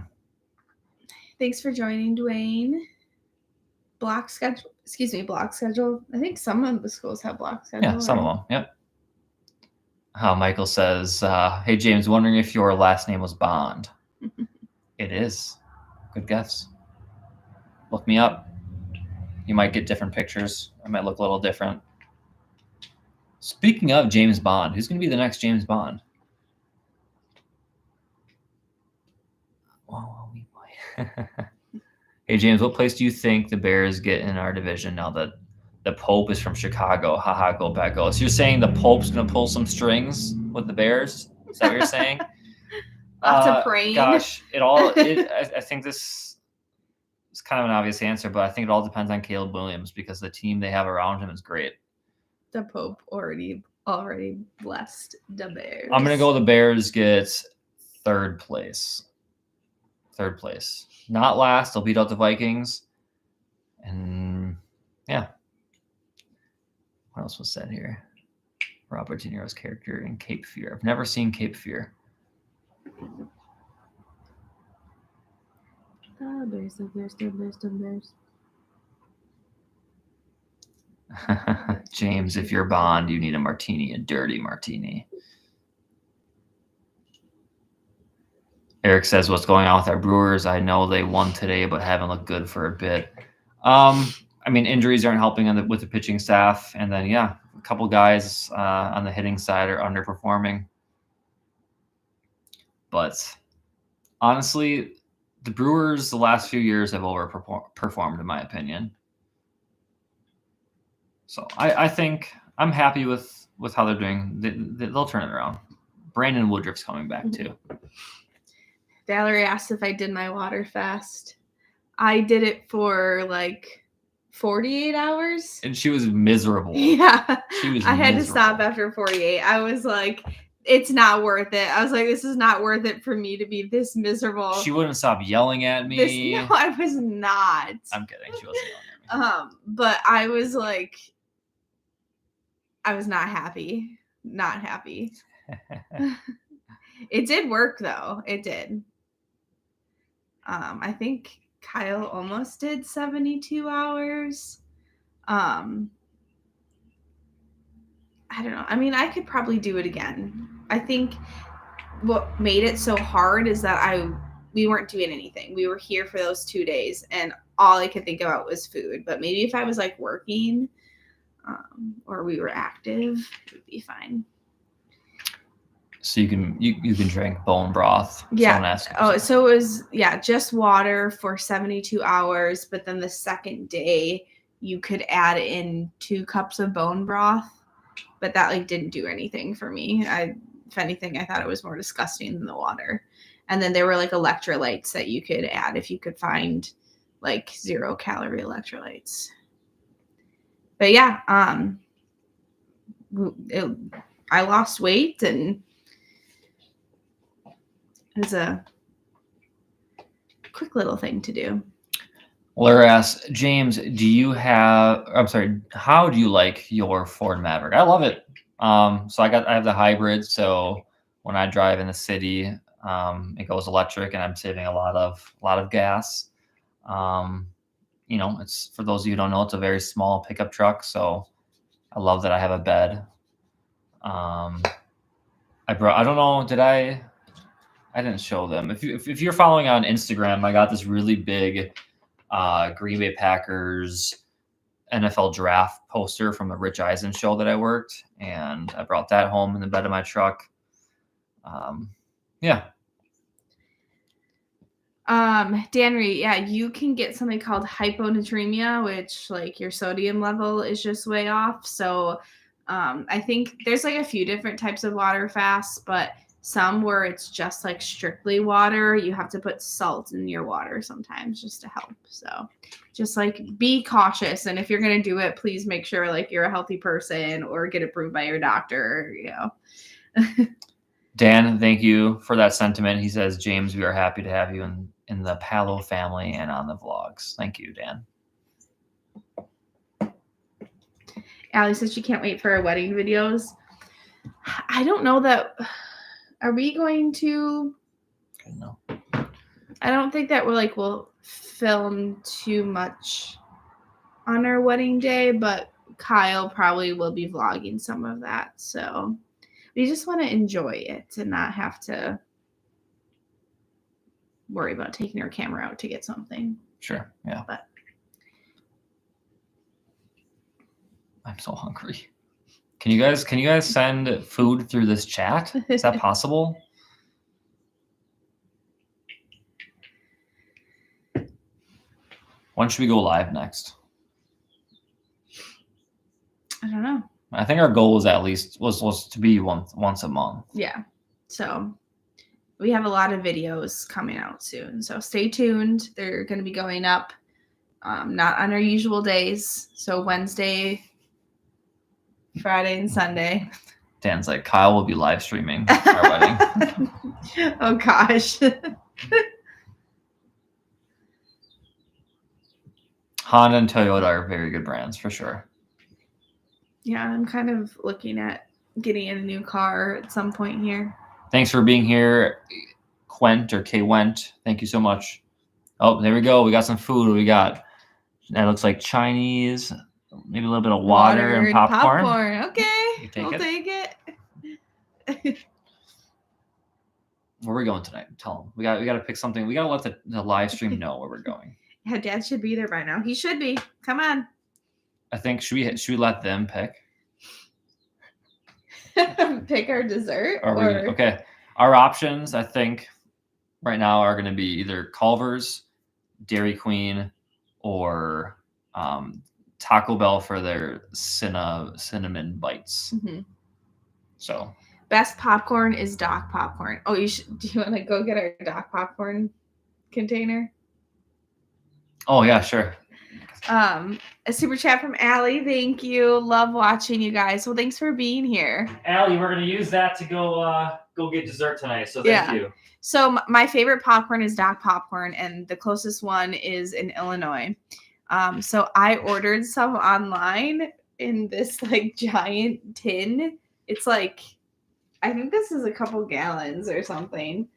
Thanks for joining, Dwayne. Block schedule. I think some of the schools have block schedule. Yeah, some of them. Yep. Michael says, "Hey James, wondering if your last name was Bond." It is. Good guess. Look me up. You might get different pictures. I might look a little different. Speaking of James Bond, who's going to be the next James Bond? Hey, James, what place do you think the Bears get in our division now that the Pope is from Chicago? Haha, go back, go. So you're saying the Pope's going to pull some strings with the Bears? Is that what you're saying? Lots of praying. Gosh, I think this is kind of an obvious answer, but I think it all depends on Caleb Williams because the team they have around him is great. The Pope already blessed the Bears. I'm going to go the Bears get third place. Third place. Not last. They'll beat out the Vikings. And, yeah. What else was said here? Robert De Niro's character in Cape Fear. I've never seen Cape Fear. The Bears. James, if you're Bond, you need a martini, a dirty martini. Eric says, what's going on with our Brewers? I know they won today, but haven't looked good for a bit. I mean, injuries aren't helping with the pitching staff. And then, a couple guys on the hitting side are underperforming. But honestly, the Brewers the last few years have overperformed, in my opinion. So I think I'm happy with how they're doing. They'll turn it around. Brandon Woodruff's coming back too. Valerie asked if I did my water fast. I did it for like 48 hours. And she was miserable. Yeah. I had to stop after 48. I was like, it's not worth it. I was like, this is not worth it for me to be this miserable. She wouldn't stop yelling at me. No, I was not. I'm kidding. She wasn't yelling at me. But I was like, I was not happy. Not happy. It did work though. It did. I think Kyle almost did 72 hours. I don't know. I mean, I could probably do it again. I think what made it so hard is that we weren't doing anything. We were here for those 2 days, and all I could think about was food. But maybe if I was like working, or we were active, it would be fine. So you can drink bone broth. Yeah. Oh, so it was just water for 72 hours, but then the second day you could add in 2 cups of bone broth, but that like didn't do anything for me. If anything, I thought it was more disgusting than the water. And then there were like electrolytes that you could add if you could find like 0-calorie electrolytes. But yeah, I lost weight, and it was a quick little thing to do. Laura asks, James, how do you like your Ford Maverick? I love it. So I have the hybrid. So when I drive in the city, it goes electric, and I'm saving a lot of gas. It's, for those of you who don't know, it's a very small pickup truck. So I love that I have a bed. I don't know, I didn't show them. If you're following on Instagram, I got this really big Green Bay Packers NFL draft poster from the Rich Eisen show that I worked, and I brought that home in the bed of my truck. Danry, you can get something called hyponatremia, which like your sodium level is just way off. So I think there's like a few different types of water fasts, but some where it's just like strictly water. You have to put salt in your water sometimes just to help. So just like be cautious. And if you're going to do it, please make sure like you're a healthy person or get approved by your doctor, Dan, thank you for that sentiment. He says, James, we are happy to have you in the Palo family and on the vlogs. Thank you, Dan. Allie says she can't wait for our wedding videos. I don't know that. Are we going to? No. I don't think that we'll film too much on our wedding day, but Kyle probably will be vlogging some of that. So we just want to enjoy it and not have to worry about taking our camera out to get something. Sure. Yeah. But I'm so hungry. Can you guys send food through this chat? Is that possible? When should we go live next? I don't know. I think our goal was to be once a month. Yeah. So we have a lot of videos coming out soon. So stay tuned. They're going to be going up not on our usual days. So Wednesday, Friday, and Sunday. Dan's like, Kyle will be live streaming our wedding. Oh, gosh. Honda and Toyota are very good brands for sure. Yeah, I'm kind of looking at getting in a new car at some point here. Thanks for being here, Quent or K-Went. Thank you so much. Oh, there we go. We got some food. What do we got? That looks like Chinese, maybe a little bit of water and popcorn. Okay, we'll take it. Where are we going tonight? Tell them. We got to pick something. We got to let the live stream know where we're going. Yeah, Dad should be there by now. He should be. Come on. I think should we let them pick? Pick our dessert? Okay. Our options, I think, right now are going to be either Culver's, Dairy Queen, or Taco Bell for their cinnamon bites. Mm-hmm. So best popcorn is Doc popcorn. Oh, do you want to go get our Doc popcorn container? Oh yeah, sure. A super chat from Allie. Thank you. Love watching you guys. Well, thanks for being here. Allie, we're gonna use that to go get dessert tonight. So thank you. So my favorite popcorn is Doc popcorn, and the closest one is in Illinois. So I ordered some online in this like giant tin. It's like, I think this is a couple gallons or something.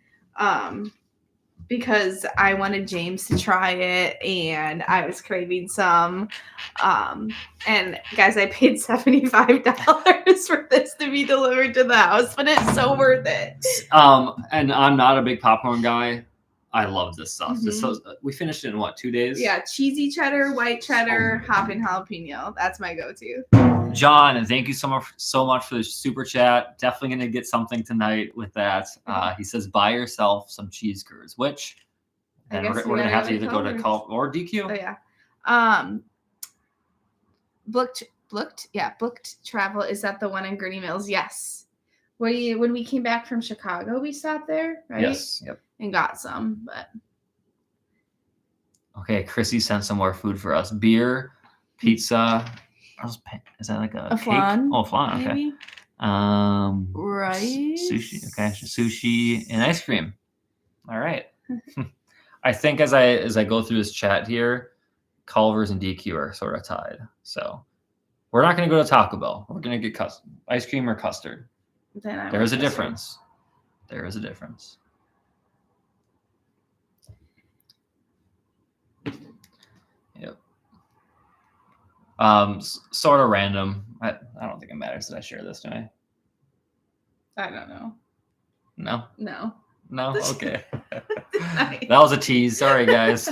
because I wanted James to try it and I was craving some. And guys, I paid $75 for this to be delivered to the house, but it's so worth it. And I'm not a big popcorn guy. I love this stuff. We finished it in what, 2 days? Yeah, cheesy cheddar, white cheddar, hopping jalapeno. That's my go-to. John, thank you so much for the super chat. Definitely gonna get something tonight with that. He says buy yourself some cheese curds, which and we're gonna have to either go to Culver's or DQ. Oh yeah. Booked travel. Is that the one in Gurney Mills? Yes. When we came back from Chicago, we stopped there, right? Yes. Yep. And got some, but okay. Chrissy sent some more food for us: beer, pizza. Is that like a cake? Flan? Oh, flan. Okay. Maybe? Rice. Sushi. Okay. Sushi and ice cream. All right. I think as I go through this chat here, Culver's and DQ are sort of tied. So we're not going to go to Taco Bell. We're going to get ice cream or custard. There is a difference. There is a difference. Yep. Sort of random. I don't think it matters that I share this, do I? I don't know. No? No? Okay. That was a tease. Sorry, guys.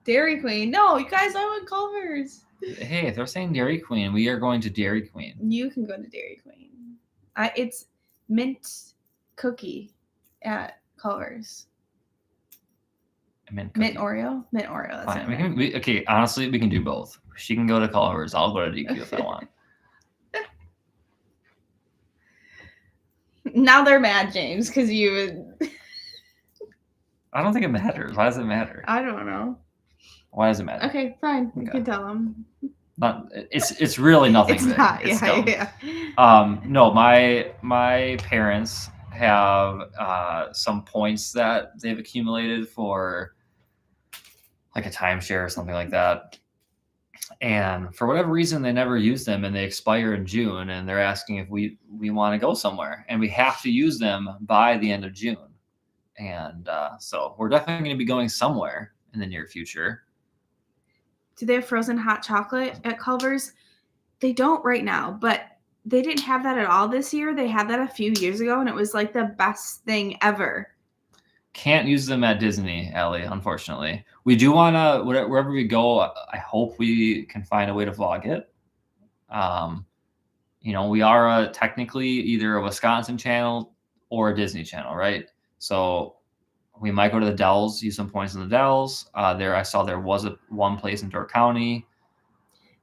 Dairy Queen. No, you guys, I want Culver's. Hey, if they're saying Dairy Queen, we are going to Dairy Queen. You can go to Dairy Queen. It's mint cookie at Culver's. Mint Oreo? Mint Oreo. That's fine. Okay, honestly, we can do both. She can go to Culver's. I'll go to DQ if I want. Now they're mad, James, because you... I don't think it matters. Why does it matter? I don't know. Why does it matter? Okay, fine. You can tell them. It's really nothing. It's not. Yeah. No, my parents have some points that they've accumulated for like a timeshare or something like that. And for whatever reason, they never use them and they expire in June. And they're asking if we want to go somewhere and we have to use them by the end of June. And so we're definitely going to be going somewhere in the near future. Do they have frozen hot chocolate at Culver's? They don't right now, but they didn't have that at all this year. They had that a few years ago, and it was like the best thing ever. Can't use them at Disney, Allie, unfortunately. We do want to, wherever we go, I hope we can find a way to vlog it. We are technically either a Wisconsin channel or a Disney channel, right? So we might go to the Dells, use some points in the Dells. I saw there was one place in Door County.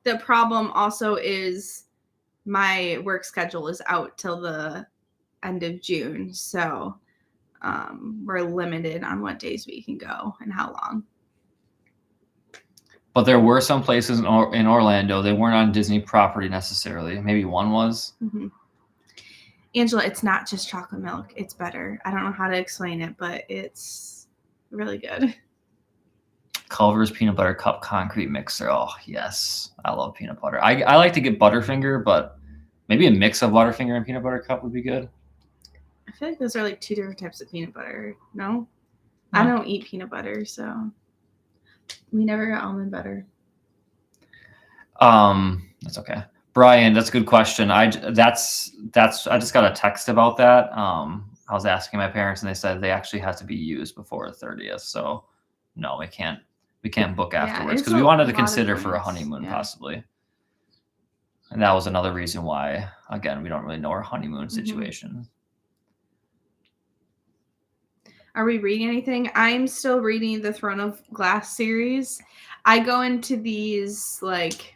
The problem also is my work schedule is out till the end of June. So we're limited on what days we can go and how long. But there were some places in Orlando. They weren't on Disney property necessarily. Maybe one was. Mm-hmm. Angela, it's not just chocolate milk. It's better. I don't know how to explain it, but it's really good. Culver's peanut butter cup concrete mixer. Oh, yes. I love peanut butter. I like to get Butterfinger, but maybe a mix of Butterfinger and peanut butter cup would be good. I feel like those are like two different types of peanut butter. No? I don't eat peanut butter, so we never got almond butter. That's okay. Brian, that's a good question. I just got a text about that. I was asking my parents and they said they actually have to be used before the 30th. So no, we can't book afterwards because we wanted to consider for a honeymoon possibly. And that was another reason why, again, we don't really know our honeymoon situation. Are we reading anything? I'm still reading the Throne of Glass series. I go into these like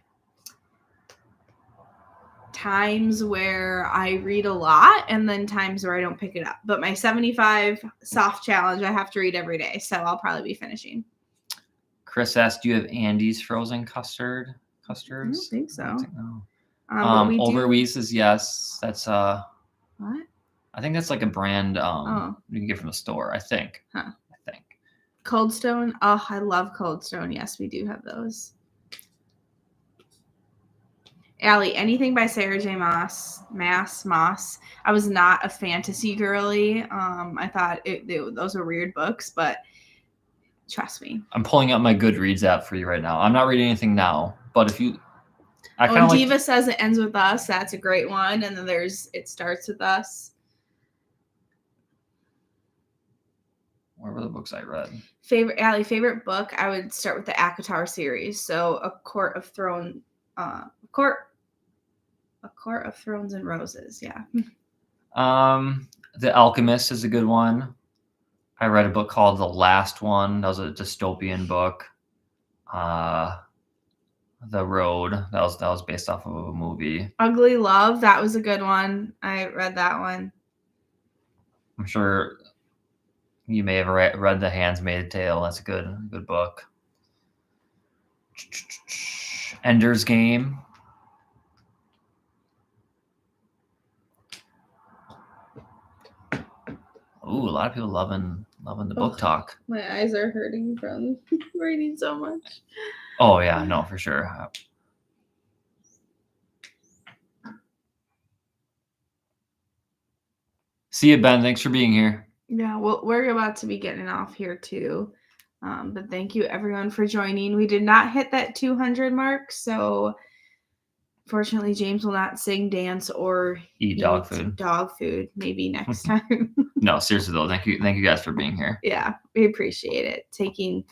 times where I read a lot and then times where I don't pick it up. But my 75 soft challenge, I have to read every day. So I'll probably be finishing. Chris asked, do you have Andy's frozen custards? I don't think so. Overwee says yes. That's what? I think that's like a brand you can get from the store, I think. Huh. I think. Cold Stone. Oh, I love Cold Stone. Yes, we do have those. Allie, anything by Sarah J. Moss. I was not a fantasy girly. I thought those were weird books, but trust me. I'm pulling up my Goodreads app for you right now. I'm not reading anything now, but if you... Diva Says It Ends With Us. That's a great one. And then there's It Starts With Us. Where were the books I read? Favorite book, I would start with the ACOTAR series. So A Court of Thrones and Roses, yeah. The Alchemist is a good one. I read a book called The Last One. That was a dystopian book. The Road, that was based off of a movie. Ugly Love, that was a good one. I read that one. I'm sure you may have read The Handmaid's Tale. That's a good book. Ender's Game. Ooh, a lot of people loving the book talk. My eyes are hurting from reading so much. Oh yeah, no, for sure. See you, Ben. Thanks for being here. Yeah, well, we're about to be getting off here too. But thank you everyone for joining. We did not hit that 200 mark, so fortunately James will not sing, dance, or eat dog food. Dog food, maybe next time. No, seriously though, thank you guys for being here. Yeah, we appreciate it. Taking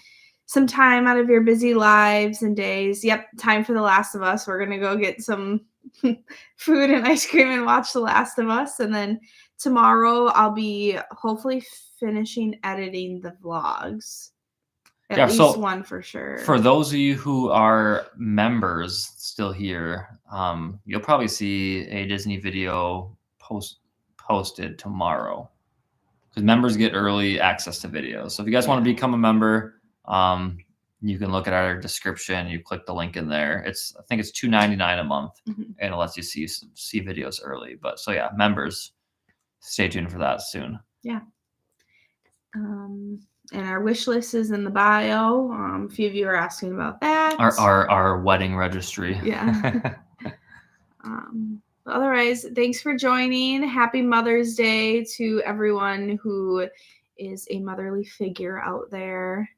some time out of your busy lives and days. Yep, time for The Last of Us. We're gonna go get some food and ice cream and watch The Last of Us, and then tomorrow I'll be hopefully finishing editing the vlogs. At least one for sure. For those of you who are members still here, you'll probably see a Disney video posted tomorrow, because members get early access to videos. So if you guys want to become a member, you can look at our description. You click the link in there. I think it's $2.99 a month, and it lets you see videos early. But so yeah, members, stay tuned for that soon. Yeah. And our wish list is in the bio. A few of you are asking about that. Our wedding registry. Yeah. Otherwise, thanks for joining. Happy Mother's Day to everyone who is a motherly figure out there.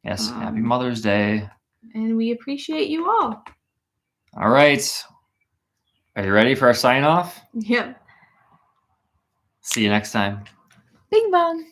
Yes, happy Mother's Day. And we appreciate you all. All right. Are you ready for our sign off? Yep. See you next time. Bing bong.